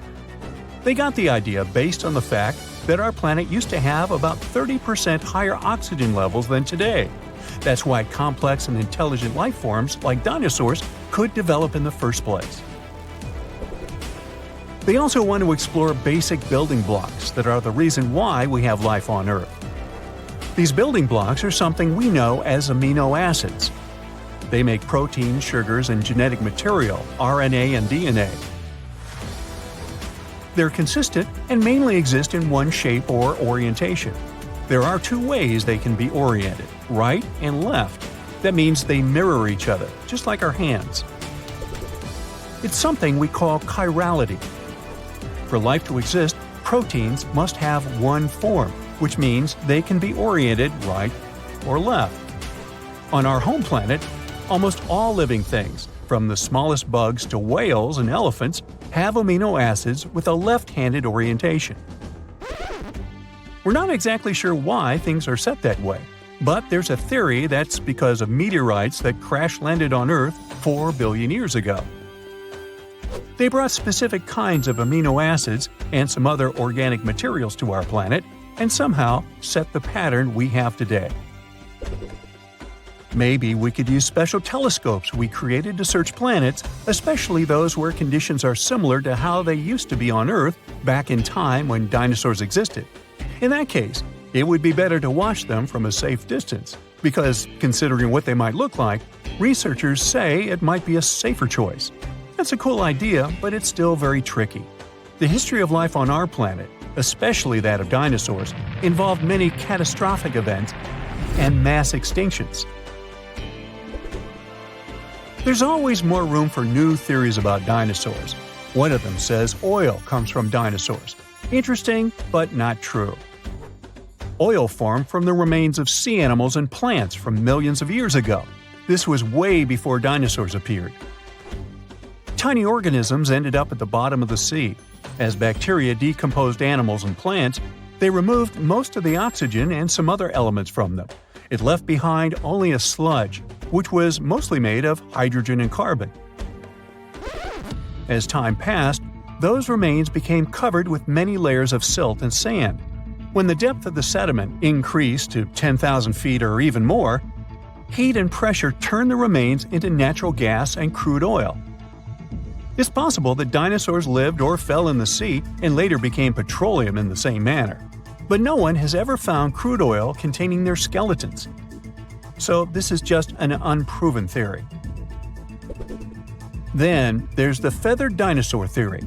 They got the idea based on the fact that our planet used to have about 30% higher oxygen levels than today. That's why complex and intelligent life forms like dinosaurs could develop in the first place. They also want to explore basic building blocks that are the reason why we have life on Earth. These building blocks are something we know as amino acids. They make proteins, sugars, and genetic material, RNA and DNA. They're consistent and mainly exist in one shape or orientation. There are two ways they can be oriented, right and left. That means they mirror each other, just like our hands. It's something we call chirality. For life to exist, proteins must have one form, which means they can be oriented right or left. On our home planet, almost all living things, from the smallest bugs to whales and elephants, have amino acids with a left-handed orientation. We're not exactly sure why things are set that way, but there's a theory that's because of meteorites that crash-landed on Earth 4 billion years ago. They brought specific kinds of amino acids and some other organic materials to our planet and somehow set the pattern we have today. Maybe we could use special telescopes we created to search planets, especially those where conditions are similar to how they used to be on Earth back in time when dinosaurs existed. In that case, it would be better to watch them from a safe distance, because, considering what they might look like, researchers say it might be a safer choice. That's a cool idea, but it's still very tricky. The history of life on our planet, especially that of dinosaurs, involved many catastrophic events and mass extinctions. There's always more room for new theories about dinosaurs. One of them says oil comes from dinosaurs. Interesting, but not true. Oil formed from the remains of sea animals and plants from millions of years ago. This was way before dinosaurs appeared. Tiny organisms ended up at the bottom of the sea. As bacteria decomposed animals and plants, they removed most of the oxygen and some other elements from them. It left behind only a sludge, which was mostly made of hydrogen and carbon. As time passed, those remains became covered with many layers of silt and sand. When the depth of the sediment increased to 10,000 feet or even more, heat and pressure turned the remains into natural gas and crude oil. It's possible that dinosaurs lived or fell in the sea and later became petroleum in the same manner. But no one has ever found crude oil containing their skeletons. So this is just an unproven theory. Then there's the feathered dinosaur theory,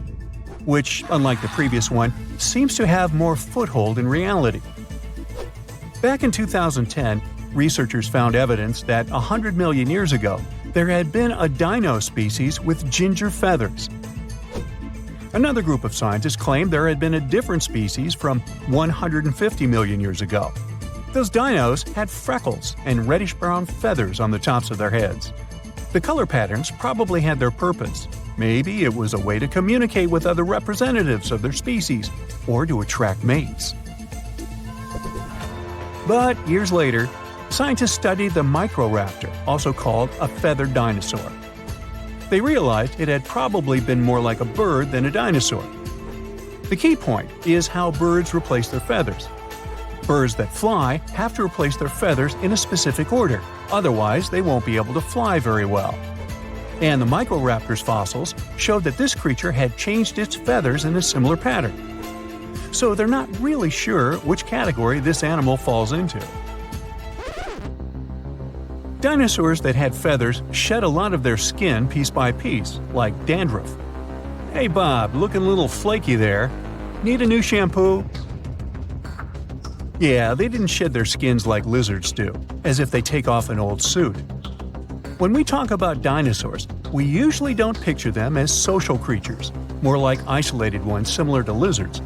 which, unlike the previous one, seems to have more foothold in reality. Back in 2010, researchers found evidence that 100 million years ago, there had been a dino species with ginger feathers. Another group of scientists claimed there had been a different species from 150 million years ago. Those dinos had freckles and reddish-brown feathers on the tops of their heads. The color patterns probably had their purpose. Maybe it was a way to communicate with other representatives of their species or to attract mates. But years later, scientists studied the Microraptor, also called a feathered dinosaur. They realized it had probably been more like a bird than a dinosaur. The key point is how birds replace their feathers. Birds that fly have to replace their feathers in a specific order, otherwise they won't be able to fly very well. And the Microraptor's fossils showed that this creature had changed its feathers in a similar pattern. So they're not really sure which category this animal falls into. Dinosaurs that had feathers shed a lot of their skin piece by piece, like dandruff. Hey Bob, looking a little flaky there. Need a new shampoo? Yeah, they didn't shed their skins like lizards do, as if they take off an old suit. When we talk about dinosaurs, we usually don't picture them as social creatures, more like isolated ones similar to lizards.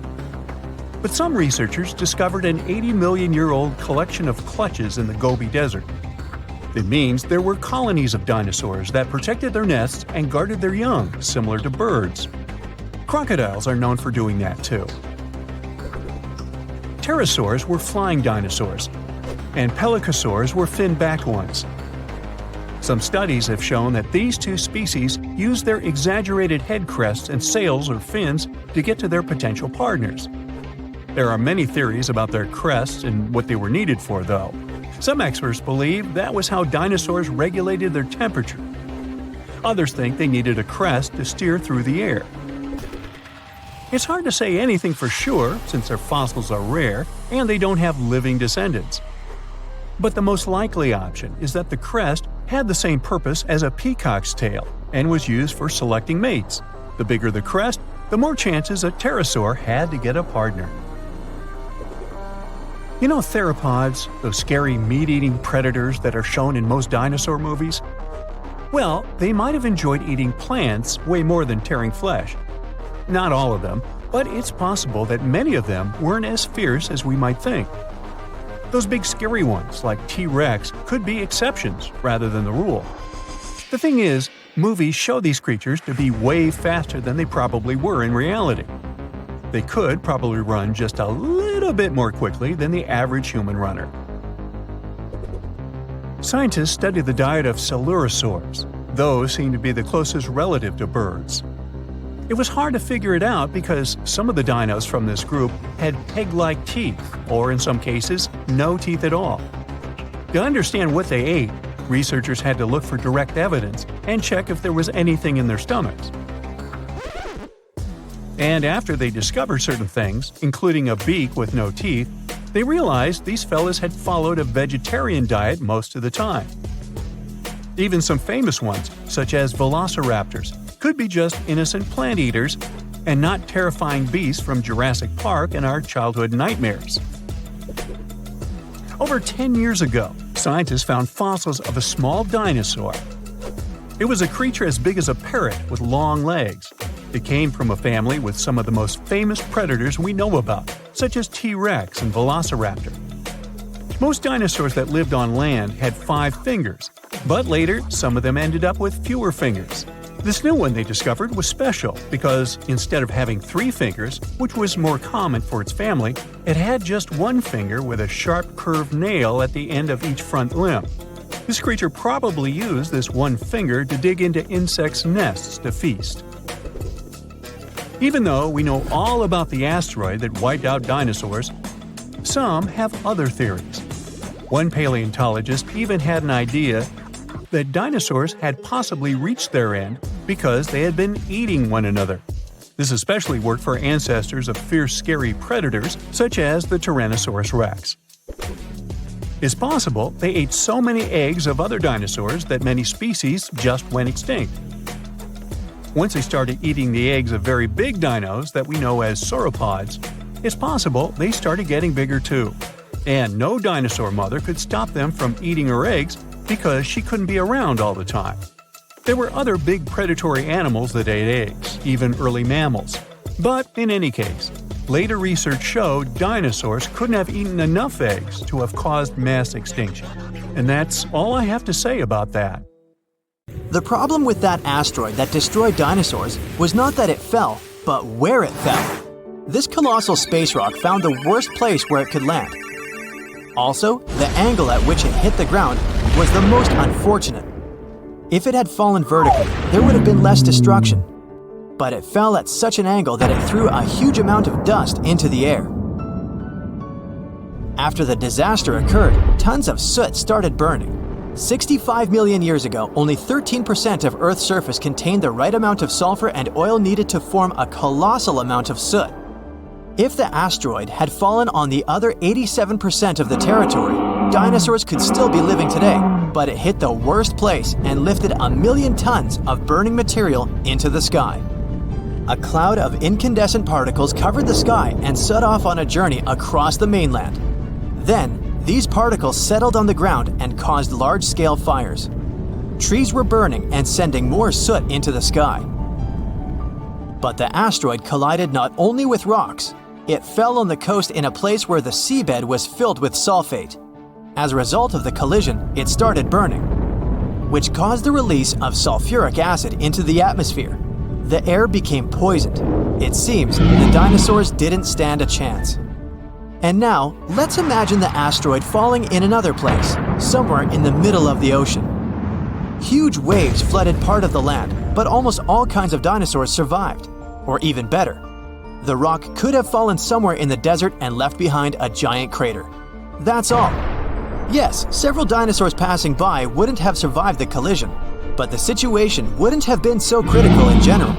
But some researchers discovered an 80-million-year-old collection of clutches in the Gobi Desert. It means there were colonies of dinosaurs that protected their nests and guarded their young, similar to birds. Crocodiles are known for doing that too. Pterosaurs were flying dinosaurs, and pelycosaurs were fin-backed ones. Some studies have shown that these two species use their exaggerated head crests and sails or fins to get to their potential partners. There are many theories about their crests and what they were needed for, though. Some experts believe that was how dinosaurs regulated their temperature. Others think they needed a crest to steer through the air. It's hard to say anything for sure since their fossils are rare and they don't have living descendants. But the most likely option is that the crest had the same purpose as a peacock's tail and was used for selecting mates. The bigger the crest, the more chances a pterosaur had to get a partner. You know theropods, those scary meat-eating predators that are shown in most dinosaur movies? Well, they might have enjoyed eating plants way more than tearing flesh. Not all of them, but it's possible that many of them weren't as fierce as we might think. Those big scary ones, like T-Rex, could be exceptions rather than the rule. The thing is, movies show these creatures to be way faster than they probably were in reality. They could probably run just a little bit more quickly than the average human runner. Scientists study the diet of coelurosaurs. Those seem to be the closest relative to birds. It was hard to figure it out because some of the dinos from this group had peg-like teeth, or in some cases, no teeth at all. To understand what they ate, researchers had to look for direct evidence and check if there was anything in their stomachs. And after they discovered certain things, including a beak with no teeth, they realized these fellas had followed a vegetarian diet most of the time. Even some famous ones, such as velociraptors, could be just innocent plant eaters and not terrifying beasts from Jurassic Park and our childhood nightmares. Over 10 years ago, scientists found fossils of a small dinosaur. It was a creature as big as a parrot with long legs. It came from a family with some of the most famous predators we know about, such as T-Rex and Velociraptor. Most dinosaurs that lived on land had 5 fingers, but later some of them ended up with fewer fingers. This new one they discovered was special because instead of having 3 fingers, which was more common for its family, it had just 1 finger with a sharp curved nail at the end of each front limb. This creature probably used this 1 finger to dig into insects' nests to feast. Even though we know all about the asteroid that wiped out dinosaurs, some have other theories. One paleontologist even had an idea that dinosaurs had possibly reached their end because they had been eating one another. This especially worked for ancestors of fierce, scary predators such as the Tyrannosaurus rex. It's possible they ate so many eggs of other dinosaurs that many species just went extinct. Once they started eating the eggs of very big dinos that we know as sauropods, it's possible they started getting bigger too. And no dinosaur mother could stop them from eating her eggs because she couldn't be around all the time. There were other big predatory animals that ate eggs, even early mammals. But in any case, later research showed dinosaurs couldn't have eaten enough eggs to have caused mass extinction. And that's all I have to say about that. The problem with that asteroid that destroyed dinosaurs was not that it fell, but where it fell. This colossal space rock found the worst place where it could land. Also, the angle at which it hit the ground was the most unfortunate. If it had fallen vertically, there would have been less destruction. But it fell at such an angle that it threw a huge amount of dust into the air. After the disaster occurred, tons of soot started burning. 65 million years ago, only 13% of Earth's surface contained the right amount of sulfur and oil needed to form a colossal amount of soot. If the asteroid had fallen on the other 87% of the territory, dinosaurs could still be living today, but it hit the worst place and lifted 1 million tons of burning material into the sky. A cloud of incandescent particles covered the sky and set off on a journey across the mainland. Then, these particles settled on the ground and caused large-scale fires. Trees were burning and sending more soot into the sky. But the asteroid collided not only with rocks, it fell on the coast in a place where the seabed was filled with sulfate. As a result of the collision, it started burning, which caused the release of sulfuric acid into the atmosphere. The air became poisoned. It seems the dinosaurs didn't stand a chance. And now, let's imagine the asteroid falling in another place, somewhere in the middle of the ocean. Huge waves flooded part of the land, but almost all kinds of dinosaurs survived. Or even better, the rock could have fallen somewhere in the desert and left behind a giant crater. That's all. Yes, several dinosaurs passing by wouldn't have survived the collision, but the situation wouldn't have been so critical in general.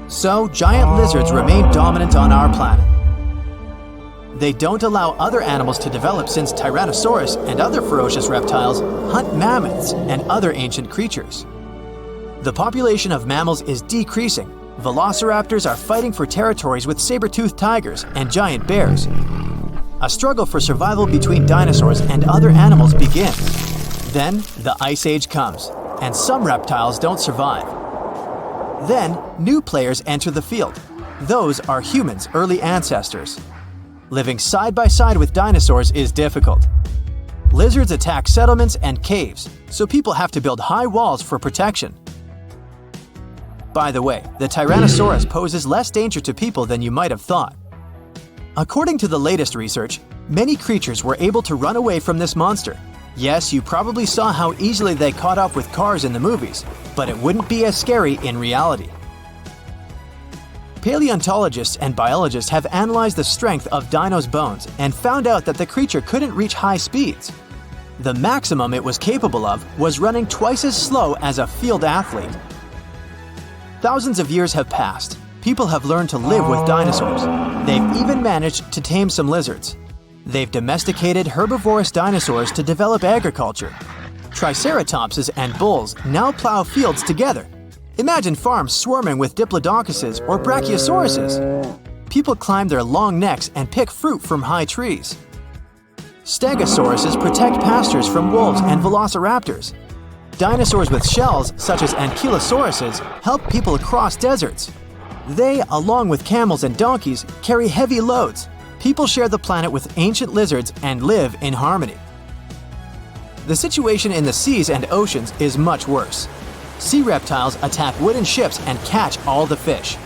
So, giant lizards remain dominant on our planet. They don't allow other animals to develop since Tyrannosaurus and other ferocious reptiles hunt mammoths and other ancient creatures. The population of mammals is decreasing. Velociraptors are fighting for territories with saber-toothed tigers and giant bears. A struggle for survival between dinosaurs and other animals begins. Then, the Ice Age comes, and some reptiles don't survive. Then, new players enter the field. Those are humans' early ancestors. Living side by side with dinosaurs is difficult. Lizards attack settlements and caves, so people have to build high walls for protection. By the way, the Tyrannosaurus poses less danger to people than you might have thought. According to the latest research, many creatures were able to run away from this monster. Yes, you probably saw how easily they caught up with cars in the movies, but it wouldn't be as scary in reality. Paleontologists and biologists have analyzed the strength of dinos' bones and found out that the creature couldn't reach high speeds. The maximum it was capable of was running twice as slow as a field athlete. Thousands of years have passed. People have learned to live with dinosaurs. They've even managed to tame some lizards. They've domesticated herbivorous dinosaurs to develop agriculture. Triceratopses and bulls now plow fields together. Imagine farms swarming with diplodocus or brachiosauruses. People climb their long necks and pick fruit from high trees. Stegosauruses protect pastures from wolves and velociraptors. Dinosaurs with shells, such as ankylosauruses, help people cross deserts. They, along with camels and donkeys, carry heavy loads. People share the planet with ancient lizards and live in harmony. The situation in the seas and oceans is much worse. Sea reptiles attack wooden ships and catch all the fish.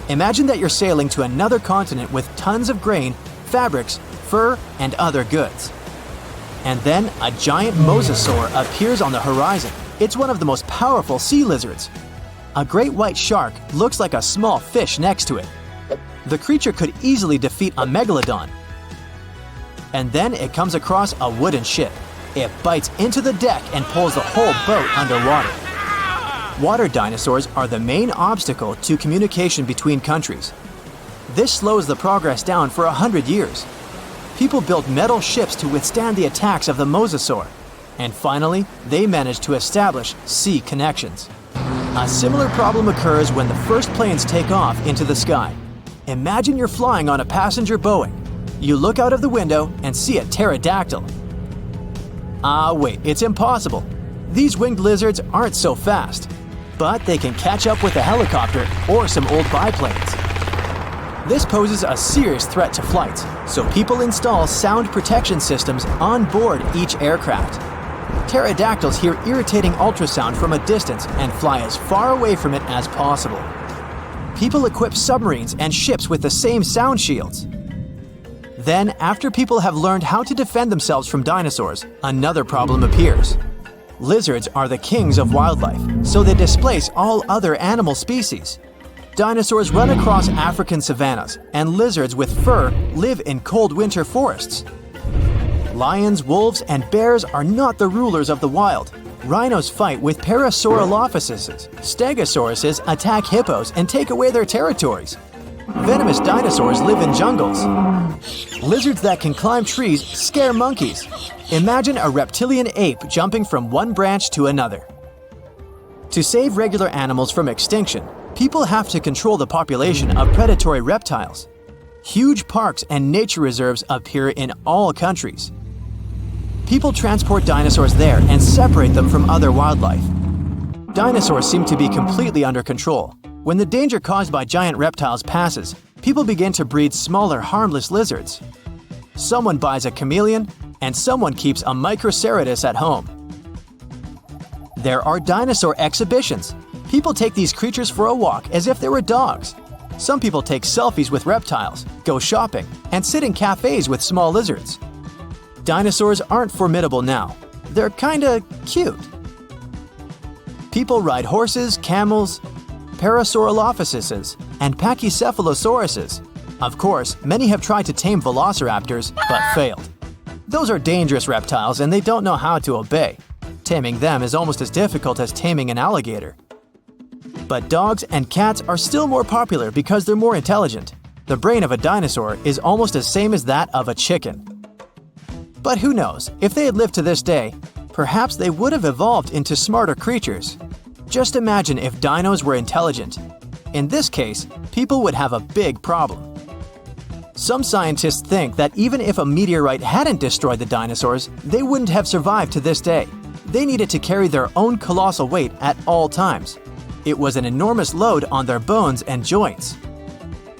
Imagine that you're sailing to another continent with tons of grain, fabrics, fur, and other goods. And then a giant mosasaur appears on the horizon. It's one of the most powerful sea lizards. A great white shark looks like a small fish next to it. The creature could easily defeat a megalodon. And then it comes across a wooden ship. It bites into the deck and pulls the whole boat underwater. Water dinosaurs are the main obstacle to communication between countries. This slows the progress down for 100 years. People built metal ships to withstand the attacks of the mosasaur. And finally, they managed to establish sea connections. A similar problem occurs when the first planes take off into the sky. Imagine you're flying on a passenger Boeing. You look out of the window and see a pterodactyl. Wait, it's impossible. These winged lizards aren't so fast, but they can catch up with a helicopter or some old biplanes. This poses a serious threat to flights, so people install sound protection systems on board each aircraft. Pterodactyls hear irritating ultrasound from a distance and fly as far away from it as possible. People equip submarines and ships with the same sound shields. Then, after people have learned how to defend themselves from dinosaurs, another problem appears. Lizards are the kings of wildlife, so they displace all other animal species. Dinosaurs run across African savannas, and lizards with fur live in cold winter forests. Lions, wolves, and bears are not the rulers of the wild. Rhinos fight with Parasaurolophuses. Stegosauruses attack hippos and take away their territories. Venomous dinosaurs live in jungles. Lizards that can climb trees scare monkeys. Imagine a reptilian ape jumping from one branch to another. To save regular animals from extinction, people have to control the population of predatory reptiles. Huge parks and nature reserves appear in all countries. People transport dinosaurs there and separate them from other wildlife. Dinosaurs seem to be completely under control. When the danger caused by giant reptiles passes, people begin to breed smaller, harmless lizards. Someone buys a chameleon, and someone keeps a Microceratus at home. There are dinosaur exhibitions. People take these creatures for a walk as if they were dogs. Some people take selfies with reptiles, go shopping, and sit in cafes with small lizards. Dinosaurs aren't formidable now. They're kinda cute. People ride horses, camels, Parasaurolophus, and Pachycephalosauruses. Of course, many have tried to tame velociraptors, but failed. Those are dangerous reptiles and they don't know how to obey. Taming them is almost as difficult as taming an alligator. But dogs and cats are still more popular because they're more intelligent. The brain of a dinosaur is almost the same as that of a chicken. But who knows, if they had lived to this day, perhaps they would have evolved into smarter creatures. Just imagine if dinos were intelligent. In this case, people would have a big problem. Some scientists think that even if a meteorite hadn't destroyed the dinosaurs, they wouldn't have survived to this day. They needed to carry their own colossal weight at all times. It was an enormous load on their bones and joints.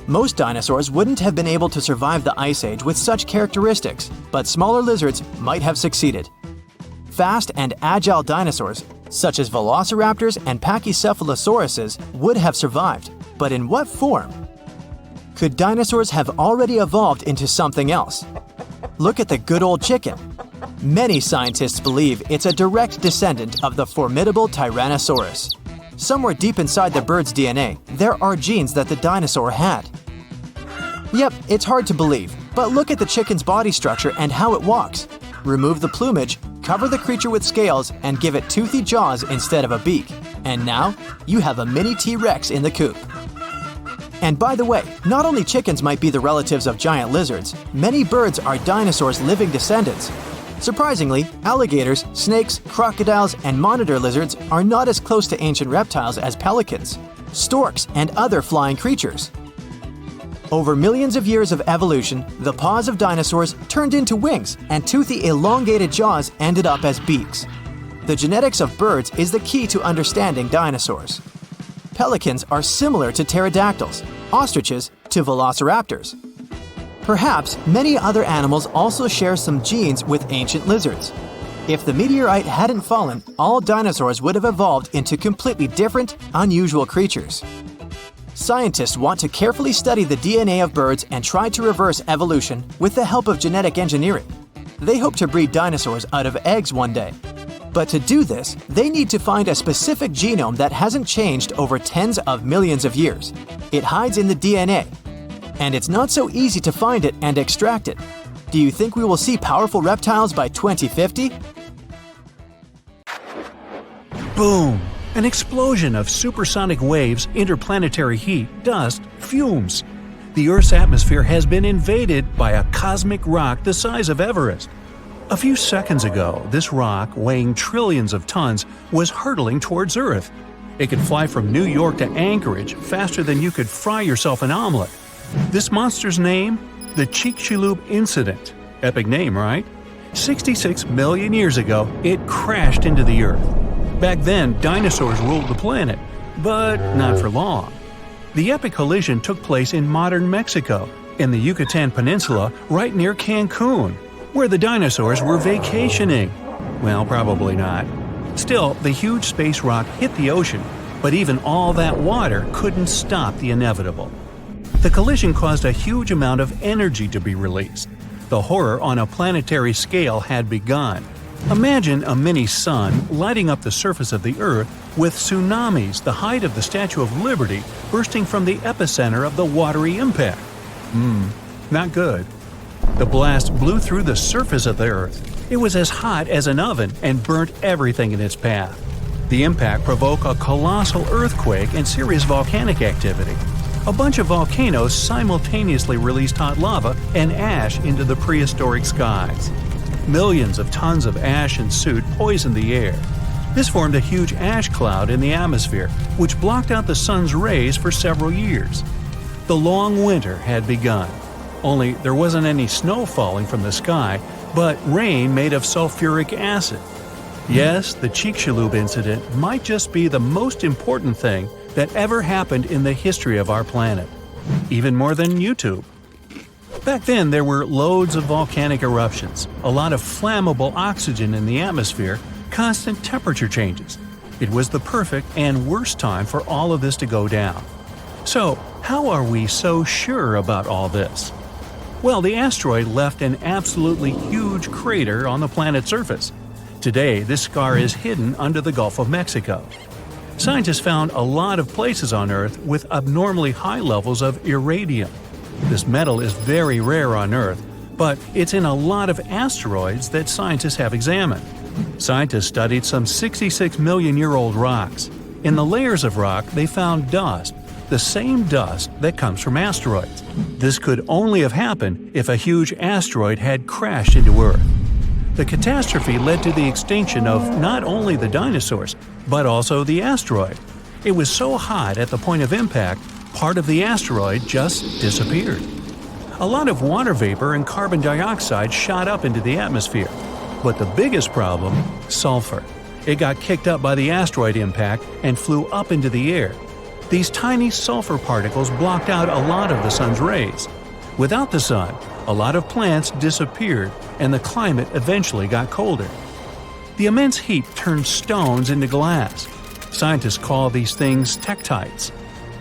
Most dinosaurs wouldn't have been able to survive the Ice Age with such characteristics, but smaller lizards might have succeeded. Fast and agile dinosaurs, such as velociraptors and Pachycephalosauruses, would have survived, but in what form? Could dinosaurs have already evolved into something else? Look at the good old chicken. Many scientists believe it's a direct descendant of the formidable Tyrannosaurus. Somewhere deep inside the bird's DNA, there are genes that the dinosaur had. Yep, it's hard to believe, but look at the chicken's body structure and how it walks. Remove the plumage, cover the creature with scales, and give it toothy jaws instead of a beak. And now, you have a mini T-Rex in the coop. And by the way, not only chickens might be the relatives of giant lizards, many birds are dinosaurs' living descendants. Surprisingly, alligators, snakes, crocodiles, and monitor lizards are not as close to ancient reptiles as pelicans, storks, and other flying creatures. Over millions of years of evolution, the paws of dinosaurs turned into wings, and toothy elongated jaws ended up as beaks. The genetics of birds is the key to understanding dinosaurs. Pelicans are similar to pterodactyls, ostriches to velociraptors. Perhaps many other animals also share some genes with ancient lizards. If the meteorite hadn't fallen, all dinosaurs would have evolved into completely different, unusual creatures. Scientists want to carefully study the DNA of birds and try to reverse evolution with the help of genetic engineering. They hope to breed dinosaurs out of eggs one day. But to do this, they need to find a specific genome that hasn't changed over tens of millions of years. It hides in the DNA. And it's not so easy to find it and extract it. Do you think we will see powerful reptiles by 2050? Boom! An explosion of supersonic waves, interplanetary heat, dust, fumes. The Earth's atmosphere has been invaded by a cosmic rock the size of Everest. A few seconds ago, this rock, weighing trillions of tons, was hurtling towards Earth. It could fly from New York to Anchorage faster than you could fry yourself an omelet. This monster's name? The Chicxulub Incident. Epic name, right? 66 million years ago, it crashed into the Earth. Back then, dinosaurs ruled the planet, but not for long. The epic collision took place in modern Mexico, in the Yucatan Peninsula, right near Cancun, where the dinosaurs were vacationing. Well, probably not. Still, the huge space rock hit the ocean, but even all that water couldn't stop the inevitable. The collision caused a huge amount of energy to be released. The horror on a planetary scale had begun. Imagine a mini-sun lighting up the surface of the Earth with tsunamis the height of the Statue of Liberty bursting from the epicenter of the watery impact. Not good. The blast blew through the surface of the Earth. It was as hot as an oven and burnt everything in its path. The impact provoked a colossal earthquake and serious volcanic activity. A bunch of volcanoes simultaneously released hot lava and ash into the prehistoric skies. Millions of tons of ash and soot poisoned the air. This formed a huge ash cloud in the atmosphere, which blocked out the sun's rays for several years. The long winter had begun. Only there wasn't any snow falling from the sky, but rain made of sulfuric acid. Yes, the Chicxulub incident might just be the most important thing that ever happened in the history of our planet. Even more than YouTube. Back then, there were loads of volcanic eruptions, a lot of flammable oxygen in the atmosphere, constant temperature changes. It was the perfect and worst time for all of this to go down. So, how are we so sure about all this? Well, the asteroid left an absolutely huge crater on the planet's surface. Today, this scar is hidden under the Gulf of Mexico. Scientists found a lot of places on Earth with abnormally high levels of iridium. This metal is very rare on Earth, but it's in a lot of asteroids that scientists have examined. Scientists studied some 66-million-year-old rocks. In the layers of rock, they found dust, the same dust that comes from asteroids. This could only have happened if a huge asteroid had crashed into Earth. The catastrophe led to the extinction of not only the dinosaurs, but also the asteroid. It was so hot at the point of impact, part of the asteroid just disappeared. A lot of water vapor and carbon dioxide shot up into the atmosphere. But the biggest problem, sulfur. It got kicked up by the asteroid impact and flew up into the air. These tiny sulfur particles blocked out a lot of the sun's rays. Without the sun, a lot of plants disappeared and the climate eventually got colder. The immense heat turned stones into glass. Scientists call these things tektites.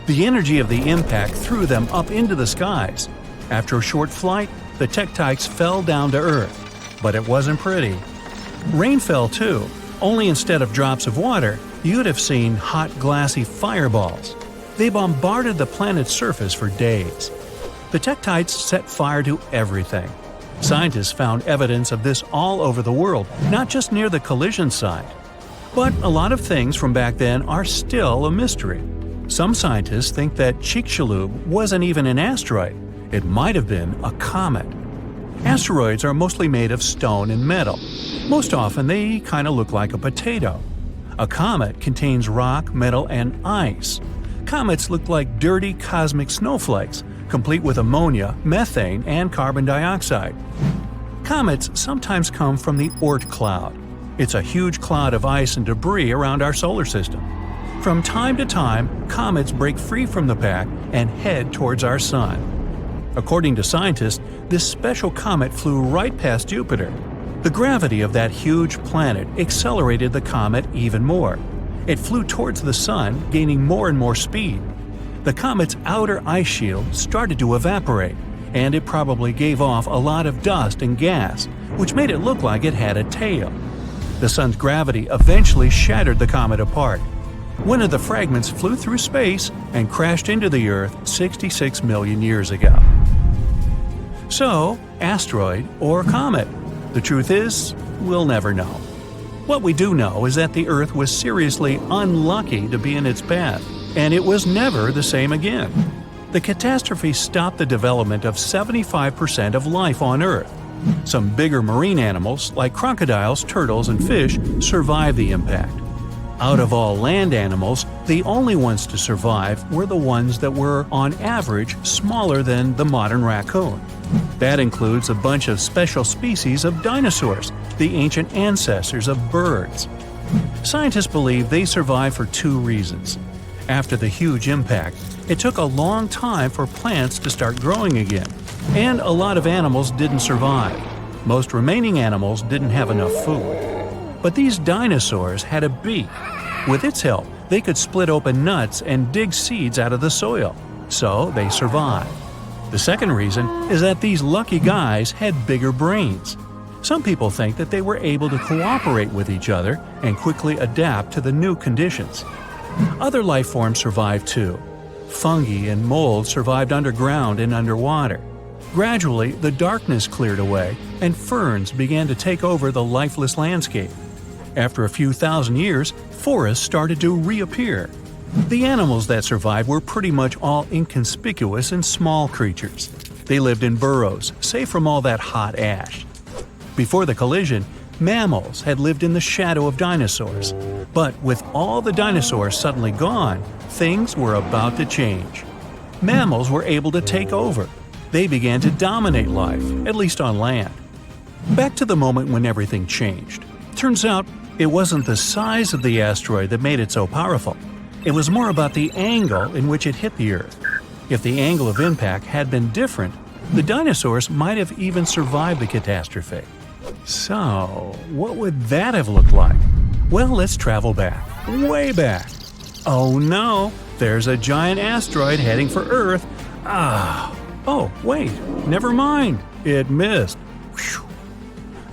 The energy of the impact threw them up into the skies. After a short flight, the tektites fell down to Earth. But it wasn't pretty. Rain fell too, only instead of drops of water, you'd have seen hot glassy fireballs. They bombarded the planet's surface for days. The tektites set fire to everything. Scientists found evidence of this all over the world, not just near the collision site. But a lot of things from back then are still a mystery. Some scientists think that Chicxulub wasn't even an asteroid. It might have been a comet. Asteroids are mostly made of stone and metal. Most often they kind of look like a potato. A comet contains rock, metal, and ice. Comets look like dirty cosmic snowflakes, complete with ammonia, methane, and carbon dioxide. Comets sometimes come from the Oort cloud. It's a huge cloud of ice and debris around our solar system. From time to time, comets break free from the pack and head towards our sun. According to scientists, this special comet flew right past Jupiter. The gravity of that huge planet accelerated the comet even more. It flew towards the sun, gaining more and more speed. The comet's outer ice shield started to evaporate, and it probably gave off a lot of dust and gas, which made it look like it had a tail. The sun's gravity eventually shattered the comet apart. One of the fragments flew through space and crashed into the Earth 66 million years ago. So, asteroid or comet? The truth is, we'll never know. What we do know is that the Earth was seriously unlucky to be in its path, and it was never the same again. The catastrophe stopped the development of 75% of life on Earth. Some bigger marine animals, like crocodiles, turtles, and fish, survived the impact. Out of all land animals, the only ones to survive were the ones that were, on average, smaller than the modern raccoon. That includes a bunch of special species of dinosaurs, the ancient ancestors of birds. Scientists believe they survived for two reasons. After the huge impact, it took a long time for plants to start growing again, and a lot of animals didn't survive. Most remaining animals didn't have enough food. But these dinosaurs had a beak. With its help, they could split open nuts and dig seeds out of the soil, so they survived. The second reason is that these lucky guys had bigger brains. Some people think that they were able to cooperate with each other and quickly adapt to the new conditions. Other life forms survived too. Fungi and mold survived underground and underwater. Gradually, the darkness cleared away, and ferns began to take over the lifeless landscape. After a few thousand years, forests started to reappear. The animals that survived were pretty much all inconspicuous and small creatures. They lived in burrows, safe from all that hot ash. Before the collision, mammals had lived in the shadow of dinosaurs. But with all the dinosaurs suddenly gone, things were about to change. Mammals were able to take over. They began to dominate life, at least on land. Back to the moment when everything changed. Turns out, it wasn't the size of the asteroid that made it so powerful. It was more about the angle in which it hit the Earth. If the angle of impact had been different, the dinosaurs might have even survived the catastrophe. So, what would that have looked like? Well, let's travel back, way back. Oh no, there's a giant asteroid heading for Earth. Oh, wait, never mind, it missed. Whew.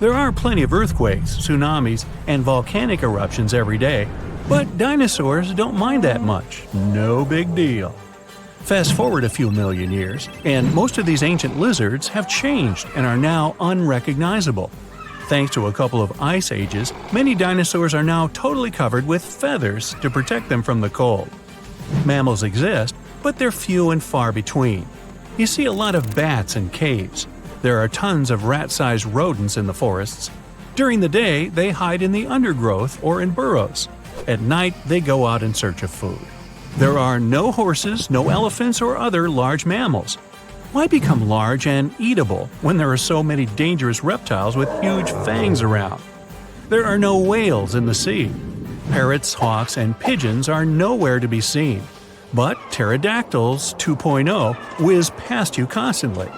There are plenty of earthquakes, tsunamis, and volcanic eruptions every day, But dinosaurs don't mind that much. No big deal. Fast forward a few million years, and most of these ancient lizards have changed and are now unrecognizable. Thanks to a couple of ice ages, many dinosaurs are now totally covered with feathers to protect them from the cold. Mammals exist, but they're few and far between. You see a lot of bats in caves. There are tons of rat-sized rodents in the forests. During the day, they hide in the undergrowth or in burrows. At night, they go out in search of food. There are no horses, no elephants, or other large mammals. Why become large and eatable when there are so many dangerous reptiles with huge fangs around? There are no whales in the sea. Parrots, hawks, and pigeons are nowhere to be seen. But pterodactyls 2.0 whiz past you constantly.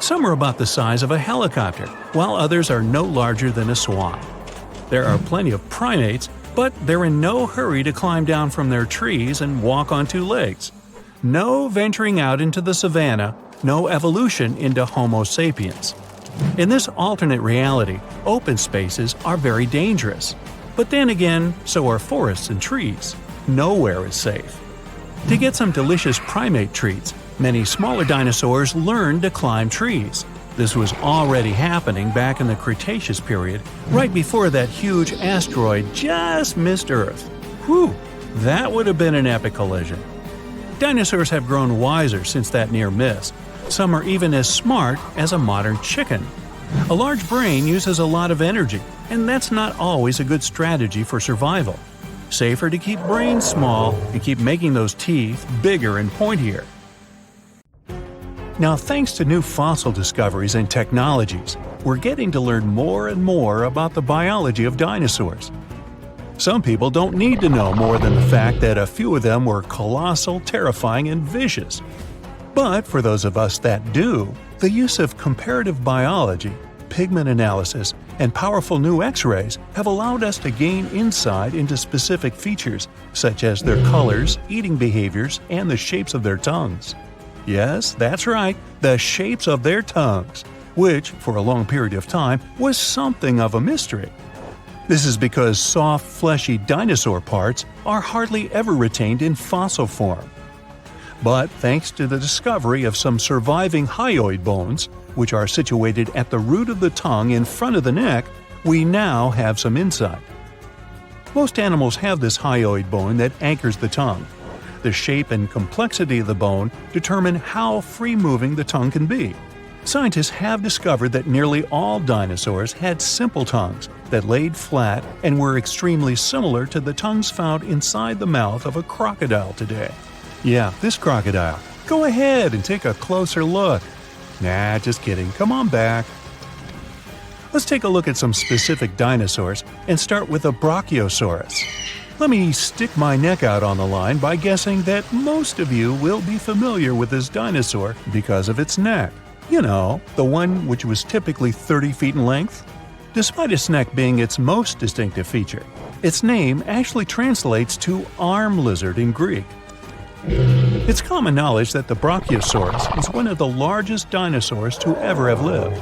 Some are about the size of a helicopter, while others are no larger than a swan. There are plenty of primates, but they're in no hurry to climb down from their trees and walk on two legs. No venturing out into the savannah, no evolution into Homo sapiens. In this alternate reality, open spaces are very dangerous. But then again, so are forests and trees. Nowhere is safe. To get some delicious primate treats, many smaller dinosaurs learned to climb trees. This was already happening back in the Cretaceous period, right before that huge asteroid just missed Earth. Whew, that would have been an epic collision. Dinosaurs have grown wiser since that near miss. Some are even as smart as a modern chicken. A large brain uses a lot of energy, and that's not always a good strategy for survival. Safer to keep brains small and keep making those teeth bigger and pointier. Now, thanks to new fossil discoveries and technologies, we're getting to learn more and more about the biology of dinosaurs. Some people don't need to know more than the fact that a few of them were colossal, terrifying, and vicious. But for those of us that do, the use of comparative biology, pigment analysis, and powerful new X-rays have allowed us to gain insight into specific features, such as their colors, eating behaviors, and the shapes of their tongues. Yes, that's right, the shapes of their tongues, which, for a long period of time, was something of a mystery. This is because soft, fleshy dinosaur parts are hardly ever retained in fossil form. But thanks to the discovery of some surviving hyoid bones, which are situated at the root of the tongue in front of the neck, we now have some insight. Most animals have this hyoid bone that anchors the tongue. The shape and complexity of the bone determine how free-moving the tongue can be. Scientists have discovered that nearly all dinosaurs had simple tongues that laid flat and were extremely similar to the tongues found inside the mouth of a crocodile today. Yeah, this crocodile. Go ahead and take a closer look. Nah, just kidding. Come on back. Let's take a look at some specific dinosaurs and start with a Brachiosaurus. Let me stick my neck out on the line by guessing that most of you will be familiar with this dinosaur because of its neck. You know, the one which was typically 30 feet in length. Despite its neck being its most distinctive feature, its name actually translates to arm lizard in Greek. It's common knowledge that the Brachiosaurus is one of the largest dinosaurs to ever have lived.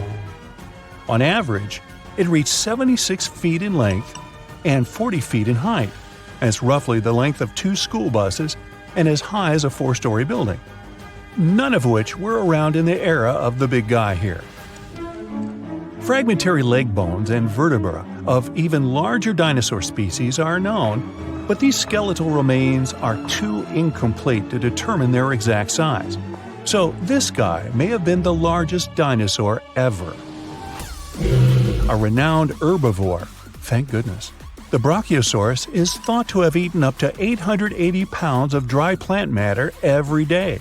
On average, it reached 76 feet in length and 40 feet in height. That's roughly the length of 2 school buses and as high as a 4-story building. None of which were around in the era of the big guy here. Fragmentary leg bones and vertebra of even larger dinosaur species are known, but these skeletal remains are too incomplete to determine their exact size. So this guy may have been the largest dinosaur ever. A renowned herbivore, thank goodness. The Brachiosaurus is thought to have eaten up to 880 pounds of dry plant matter every day.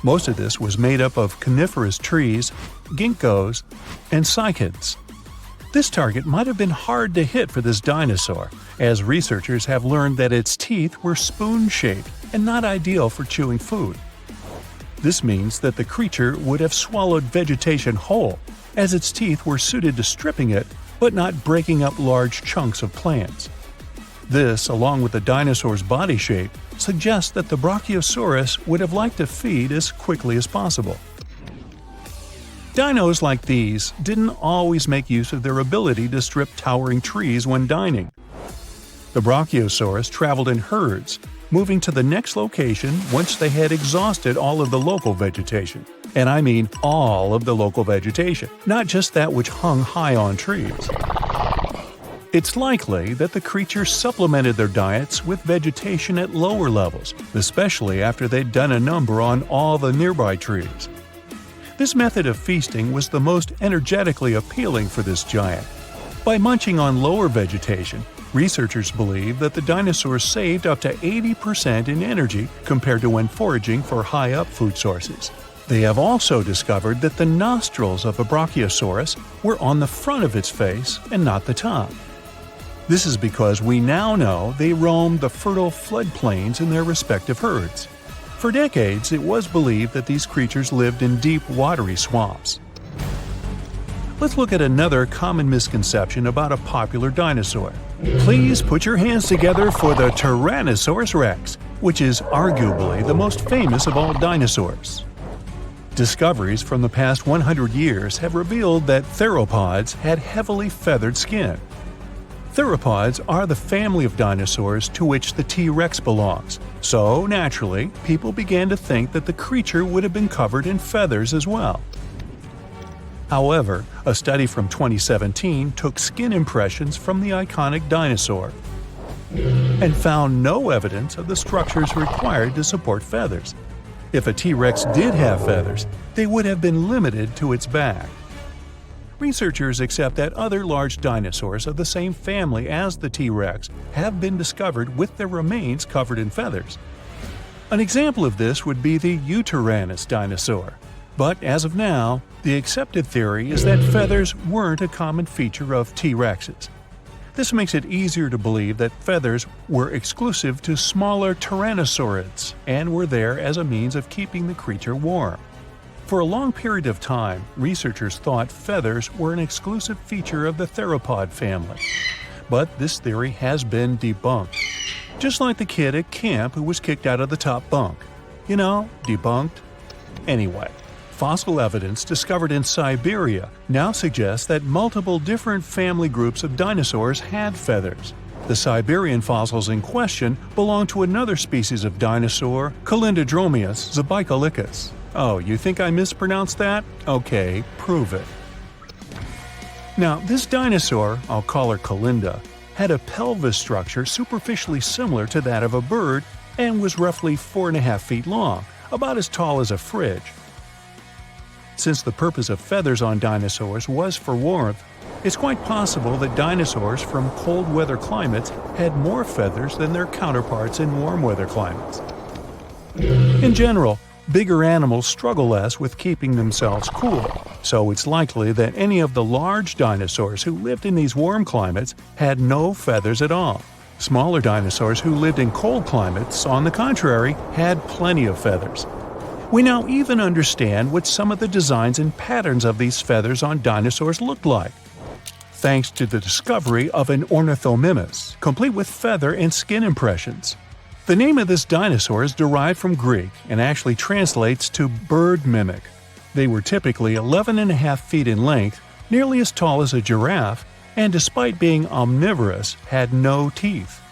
Most of this was made up of coniferous trees, ginkgos, and cycads. This target might have been hard to hit for this dinosaur, as researchers have learned that its teeth were spoon-shaped and not ideal for chewing food. This means that the creature would have swallowed vegetation whole, as its teeth were suited to stripping it but not breaking up large chunks of plants. This, along with the dinosaur's body shape, suggests that the Brachiosaurus would have liked to feed as quickly as possible. Dinos like these didn't always make use of their ability to strip towering trees when dining. The Brachiosaurus traveled in herds, moving to the next location once they had exhausted all of the local vegetation. And I mean all of the local vegetation, not just that which hung high on trees. It's likely that the creatures supplemented their diets with vegetation at lower levels, especially after they'd done a number on all the nearby trees. This method of feasting was the most energetically appealing for this giant. By munching on lower vegetation, researchers believe that the dinosaurs saved up to 80% in energy compared to when foraging for high-up food sources. They have also discovered that the nostrils of a Brachiosaurus were on the front of its face and not the top. This is because we now know they roamed the fertile floodplains in their respective herds. For decades, it was believed that these creatures lived in deep, watery swamps. Let's look at another common misconception about a popular dinosaur. Please put your hands together for the Tyrannosaurus rex, which is arguably the most famous of all dinosaurs. Discoveries from the past 100 years have revealed that theropods had heavily feathered skin. Theropods are the family of dinosaurs to which the T-Rex belongs, so naturally, people began to think that the creature would have been covered in feathers as well. However, a study from 2017 took skin impressions from the iconic dinosaur and found no evidence of the structures required to support feathers. If a T-Rex did have feathers, they would have been limited to its back. Researchers accept that other large dinosaurs of the same family as the T-Rex have been discovered with their remains covered in feathers. An example of this would be the Yutyrannus dinosaur. But as of now, the accepted theory is that feathers weren't a common feature of T-Rexes. This makes it easier to believe that feathers were exclusive to smaller tyrannosaurids and were there as a means of keeping the creature warm. For a long period of time, researchers thought feathers were an exclusive feature of the theropod family. But this theory has been debunked. Just like the kid at camp who was kicked out of the top bunk. You know, debunked. Anyway, fossil evidence discovered in Siberia now suggests that multiple different family groups of dinosaurs had feathers. The Siberian fossils in question belong to another species of dinosaur, Calindrodromeus zebucolicus. Oh, you think I mispronounced that? Okay, prove it. Now, this dinosaur, I'll call her Calinda, had a pelvis structure superficially similar to that of a bird and was roughly 4.5 feet long, about as tall as a fridge. Since the purpose of feathers on dinosaurs was for warmth, it's quite possible that dinosaurs from cold weather climates had more feathers than their counterparts in warm weather climates. In general, bigger animals struggle less with keeping themselves cool, so it's likely that any of the large dinosaurs who lived in these warm climates had no feathers at all. Smaller dinosaurs who lived in cold climates, on the contrary, had plenty of feathers. We now even understand what some of the designs and patterns of these feathers on dinosaurs looked like, thanks to the discovery of an ornithomimus, complete with feather and skin impressions. The name of this dinosaur is derived from Greek and actually translates to bird mimic. They were typically 11.5 feet in length, nearly as tall as a giraffe, and despite being omnivorous, had no teeth.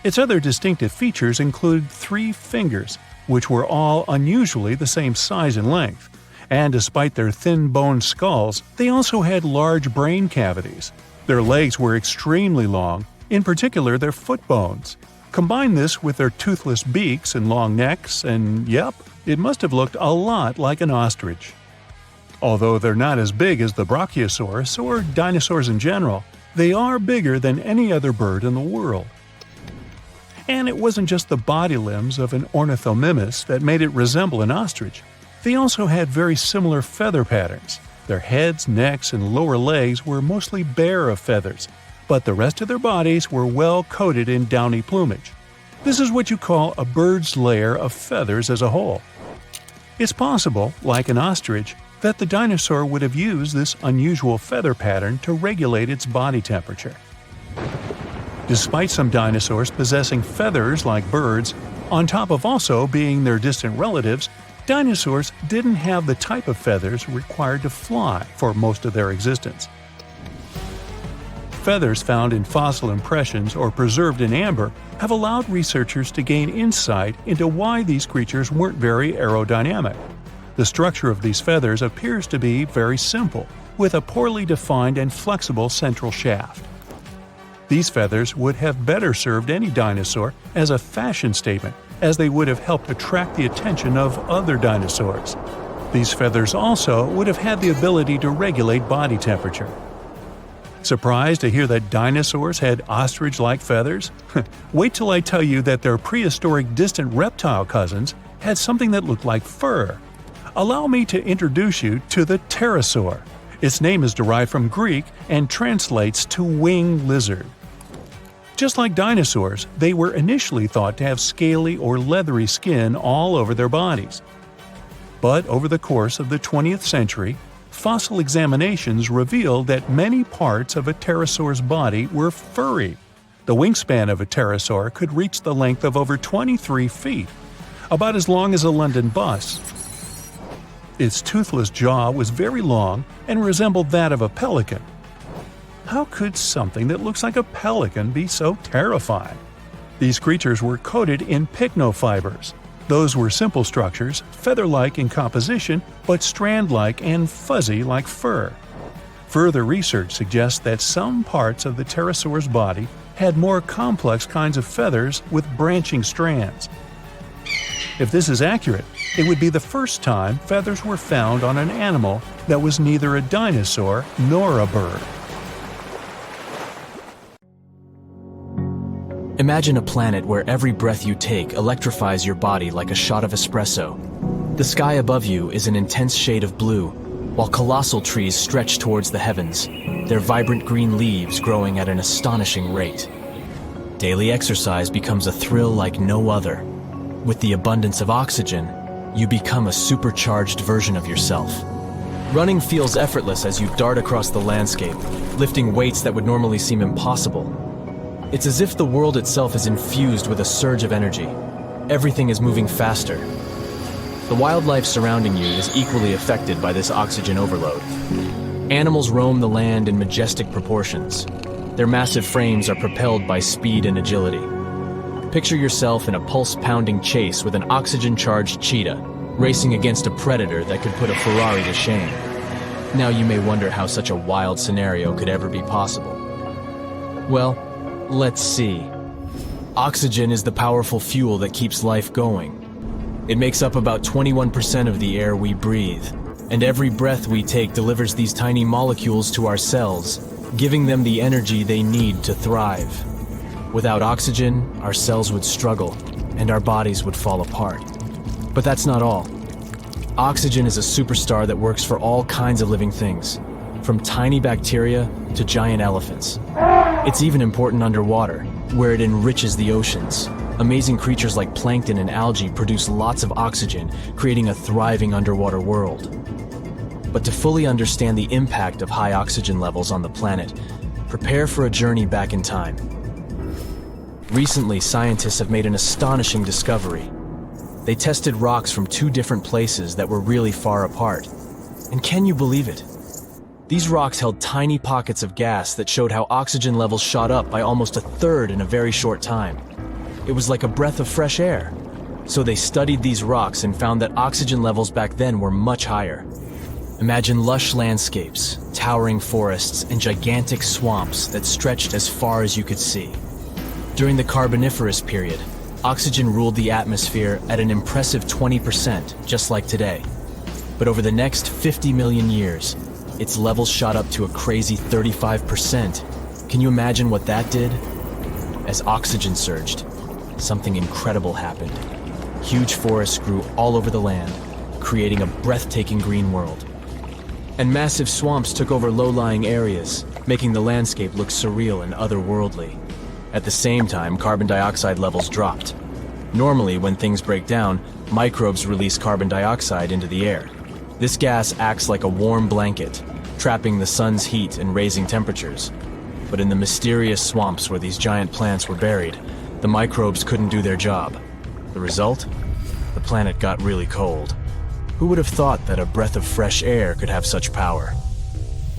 Its other distinctive features included 3 fingers, which were all unusually the same size and length. And despite their thin boned skulls, they also had large brain cavities. Their legs were extremely long, in particular their foot bones. Combine this with their toothless beaks and long necks, and yep, it must have looked a lot like an ostrich. Although they're not as big as the Brachiosaurus or dinosaurs in general, they are bigger than any other bird in the world. And it wasn't just the body limbs of an ornithomimus that made it resemble an ostrich. They also had very similar feather patterns. Their heads, necks, and lower legs were mostly bare of feathers, but the rest of their bodies were well coated in downy plumage. This is what you call a bird's layer of feathers as a whole. It's possible, like an ostrich, that the dinosaur would have used this unusual feather pattern to regulate its body temperature. Despite some dinosaurs possessing feathers like birds, on top of also being their distant relatives, dinosaurs didn't have the type of feathers required to fly for most of their existence. feathers found in fossil impressions or preserved in amber have allowed researchers to gain insight into why these creatures weren't very aerodynamic. The structure of these feathers appears to be very simple, with a poorly defined and flexible central shaft. These feathers would have better served any dinosaur as a fashion statement, as they would have helped attract the attention of other dinosaurs. These feathers also would have had the ability to regulate body temperature. Surprised to hear that dinosaurs had ostrich-like feathers? Wait till I tell you that their prehistoric distant reptile cousins had something that looked like fur. Allow me to introduce you to the pterosaur. Its name is derived from Greek and translates to winged lizard. Just like dinosaurs, they were initially thought to have scaly or leathery skin all over their bodies. But over the course of the 20th century, fossil examinations revealed that many parts of a pterosaur's body were furry. The wingspan of a pterosaur could reach the length of over 23 feet, about as long as a London bus. Its toothless jaw was very long and resembled that of a pelican. How could something that looks like a pelican be so terrifying? These creatures were coated in pycnofibers. Those were simple structures, feather-like in composition, but strand-like and fuzzy like fur. Further research suggests that some parts of the pterosaur's body had more complex kinds of feathers with branching strands. If this is accurate, it would be the first time feathers were found on an animal that was neither a dinosaur nor a bird. Imagine a planet where every breath you take electrifies your body like a shot of espresso. The sky above you is an intense shade of blue, while colossal trees stretch towards the heavens, their vibrant green leaves growing at an astonishing rate. Daily exercise becomes a thrill like no other. With the abundance of oxygen, you become a supercharged version of yourself. Running feels effortless as you dart across the landscape, lifting weights that would normally seem impossible. It's as if the world itself is infused with a surge of energy. Everything is moving faster. The wildlife surrounding you is equally affected by this oxygen overload. Animals roam the land in majestic proportions. Their massive frames are propelled by speed and agility. Picture yourself in a pulse-pounding chase with an oxygen-charged cheetah, racing against a predator that could put a Ferrari to shame. Now you may wonder how such a wild scenario could ever be possible. Well, let's see. Oxygen is the powerful fuel that keeps life going. It makes up about 21% of the air we breathe, and every breath we take delivers these tiny molecules to our cells, giving them the energy they need to thrive. Without oxygen, our cells would struggle, and our bodies would fall apart. But that's not all. Oxygen is a superstar that works for all kinds of living things, from tiny bacteria to giant elephants. It's even important underwater, where it enriches the oceans. Amazing creatures like plankton and algae produce lots of oxygen, creating a thriving underwater world. But to fully understand the impact of high oxygen levels on the planet, prepare for a journey back in time. Recently, scientists have made an astonishing discovery. They tested rocks from two different places that were really far apart. And can you believe it? These rocks held tiny pockets of gas that showed how oxygen levels shot up by almost a third in a very short time. It was like a breath of fresh air. So they studied these rocks and found that oxygen levels back then were much higher. Imagine lush landscapes, towering forests, and gigantic swamps that stretched as far as you could see. During the Carboniferous period, oxygen ruled the atmosphere at an impressive 20%, just like today. But over the next 50 million years, its levels shot up to a crazy 35%. Can you imagine what that did? As oxygen surged, something incredible happened. Huge forests grew all over the land, creating a breathtaking green world. And massive swamps took over low-lying areas, making the landscape look surreal and otherworldly. At the same time, carbon dioxide levels dropped. Normally, when things break down, microbes release carbon dioxide into the air. This gas acts like a warm blanket, trapping the sun's heat and raising temperatures. But in the mysterious swamps where these giant plants were buried, the microbes couldn't do their job. The result? The planet got really cold. Who would have thought that a breath of fresh air could have such power?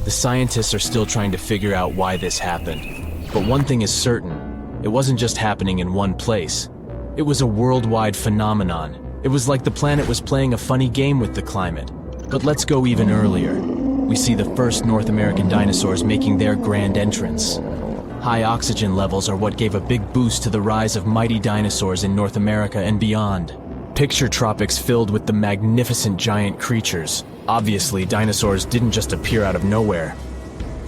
The scientists are still trying to figure out why this happened. But one thing is certain, it wasn't just happening in one place. It was a worldwide phenomenon. It was like the planet was playing a funny game with the climate. But let's go even earlier. We see the first North American dinosaurs making their grand entrance. High oxygen levels are what gave a big boost to the rise of mighty dinosaurs in North America and beyond. Picture tropics filled with the magnificent giant creatures. Obviously, dinosaurs didn't just appear out of nowhere.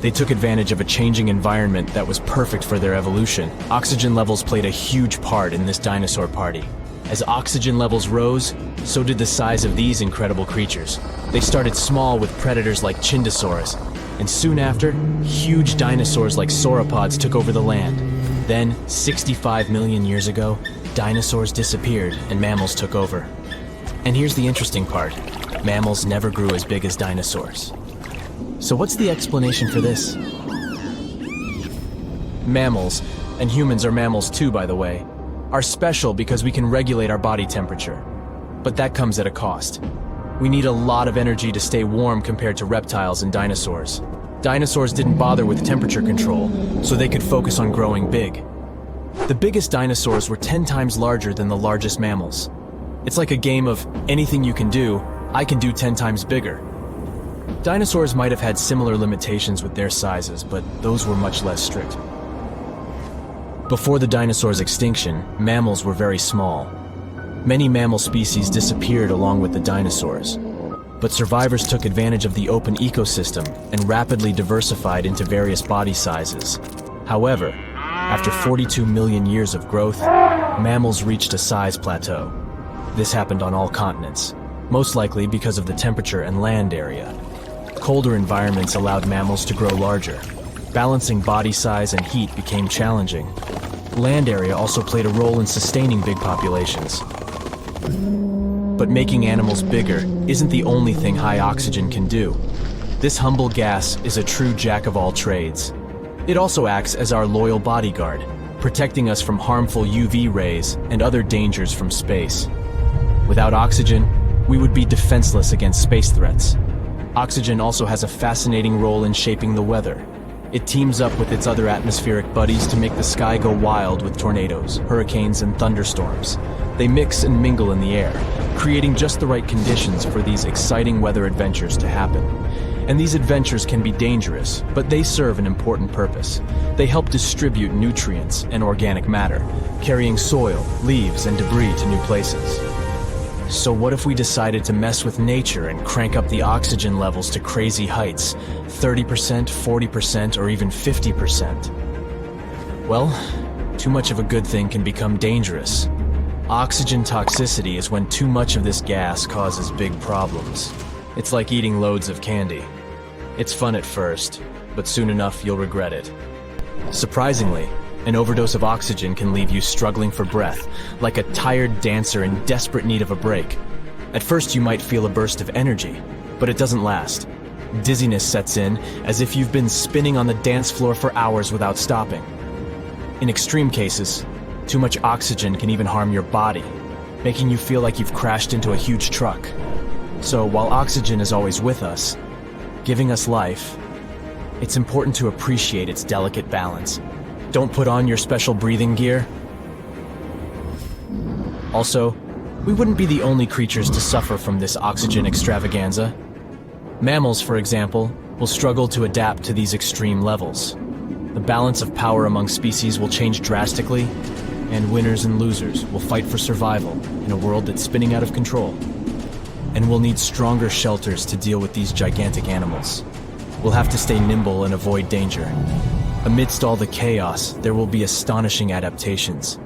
They took advantage of a changing environment that was perfect for their evolution. Oxygen levels played a huge part in this dinosaur party. As oxygen levels rose, so did the size of these incredible creatures. They started small with predators like Chindosaurs, and soon after, huge dinosaurs like sauropods took over the land. Then, 65 million years ago, dinosaurs disappeared and mammals took over. And here's the interesting part. Mammals never grew as big as dinosaurs. So what's the explanation for this? Mammals, and humans are mammals too, by the way, are special because we can regulate our body temperature. But that comes at a cost. We need a lot of energy to stay warm compared to reptiles and dinosaurs. Dinosaurs didn't bother with temperature control, so they could focus on growing big. The biggest dinosaurs were 10 times larger than the largest mammals. It's like a game of anything you can do, I can do 10 times bigger. Dinosaurs might have had similar limitations with their sizes, but those were much less strict. Before the dinosaurs' extinction, mammals were very small. Many mammal species disappeared along with the dinosaurs. But survivors took advantage of the open ecosystem and rapidly diversified into various body sizes. However, after 42 million years of growth, mammals reached a size plateau. This happened on all continents, most likely because of the temperature and land area. Colder environments allowed mammals to grow larger. Balancing body size and heat became challenging. Land area also played a role in sustaining big populations. But making animals bigger isn't the only thing high oxygen can do. This humble gas is a true jack of all trades. It also acts as our loyal bodyguard, protecting us from harmful UV rays and other dangers from space. Without oxygen, we would be defenseless against space threats. Oxygen also has a fascinating role in shaping the weather. It teams up with its other atmospheric buddies to make the sky go wild with tornadoes, hurricanes, and thunderstorms. They mix and mingle in the air, creating just the right conditions for these exciting weather adventures to happen. And these adventures can be dangerous, but they serve an important purpose. They help distribute nutrients and organic matter, carrying soil, leaves, and debris to new places. So what if we decided to mess with nature and crank up the oxygen levels to crazy heights, 30%, 40%, or even 50%? Well, too much of a good thing can become dangerous. Oxygen toxicity is when too much of this gas causes big problems. It's like eating loads of candy. It's fun at first, but soon enough you'll regret it. Surprisingly, an overdose of oxygen can leave you struggling for breath, like a tired dancer in desperate need of a break. At first you might feel a burst of energy, but it doesn't last. Dizziness sets in, as if you've been spinning on the dance floor for hours without stopping. In extreme cases, too much oxygen can even harm your body, making you feel like you've crashed into a huge truck. So while oxygen is always with us, giving us life, it's important to appreciate its delicate balance. Don't put on your special breathing gear. Also, we wouldn't be the only creatures to suffer from this oxygen extravaganza. Mammals, for example, will struggle to adapt to these extreme levels. The balance of power among species will change drastically, and winners and losers will fight for survival in a world that's spinning out of control. And we'll need stronger shelters to deal with these gigantic animals. We'll have to stay nimble and avoid danger. Amidst all the chaos, there will be astonishing adaptations.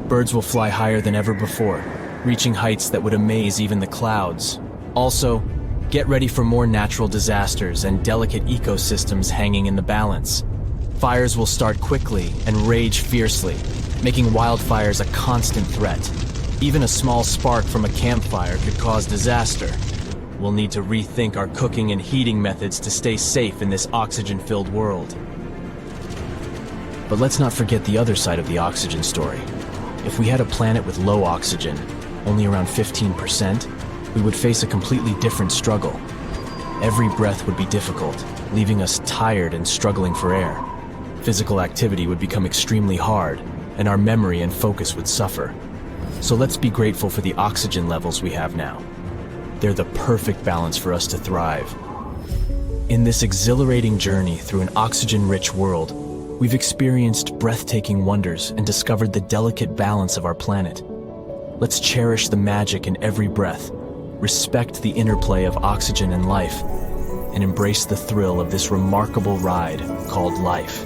Birds will fly higher than ever before, reaching heights that would amaze even the clouds. Also, get ready for more natural disasters and delicate ecosystems hanging in the balance. Fires will start quickly and rage fiercely, making wildfires a constant threat. Even a small spark from a campfire could cause disaster. We'll need to rethink our cooking and heating methods to stay safe in this oxygen-filled world. But let's not forget the other side of the oxygen story. If we had a planet with low oxygen, only around 15%, we would face a completely different struggle. Every breath would be difficult, leaving us tired and struggling for air. Physical activity would become extremely hard, and our memory and focus would suffer. So let's be grateful for the oxygen levels we have now. They're the perfect balance for us to thrive. In this exhilarating journey through an oxygen-rich world, we've experienced breathtaking wonders and discovered the delicate balance of our planet. Let's cherish the magic in every breath, respect the interplay of oxygen and life, and embrace the thrill of this remarkable ride called life.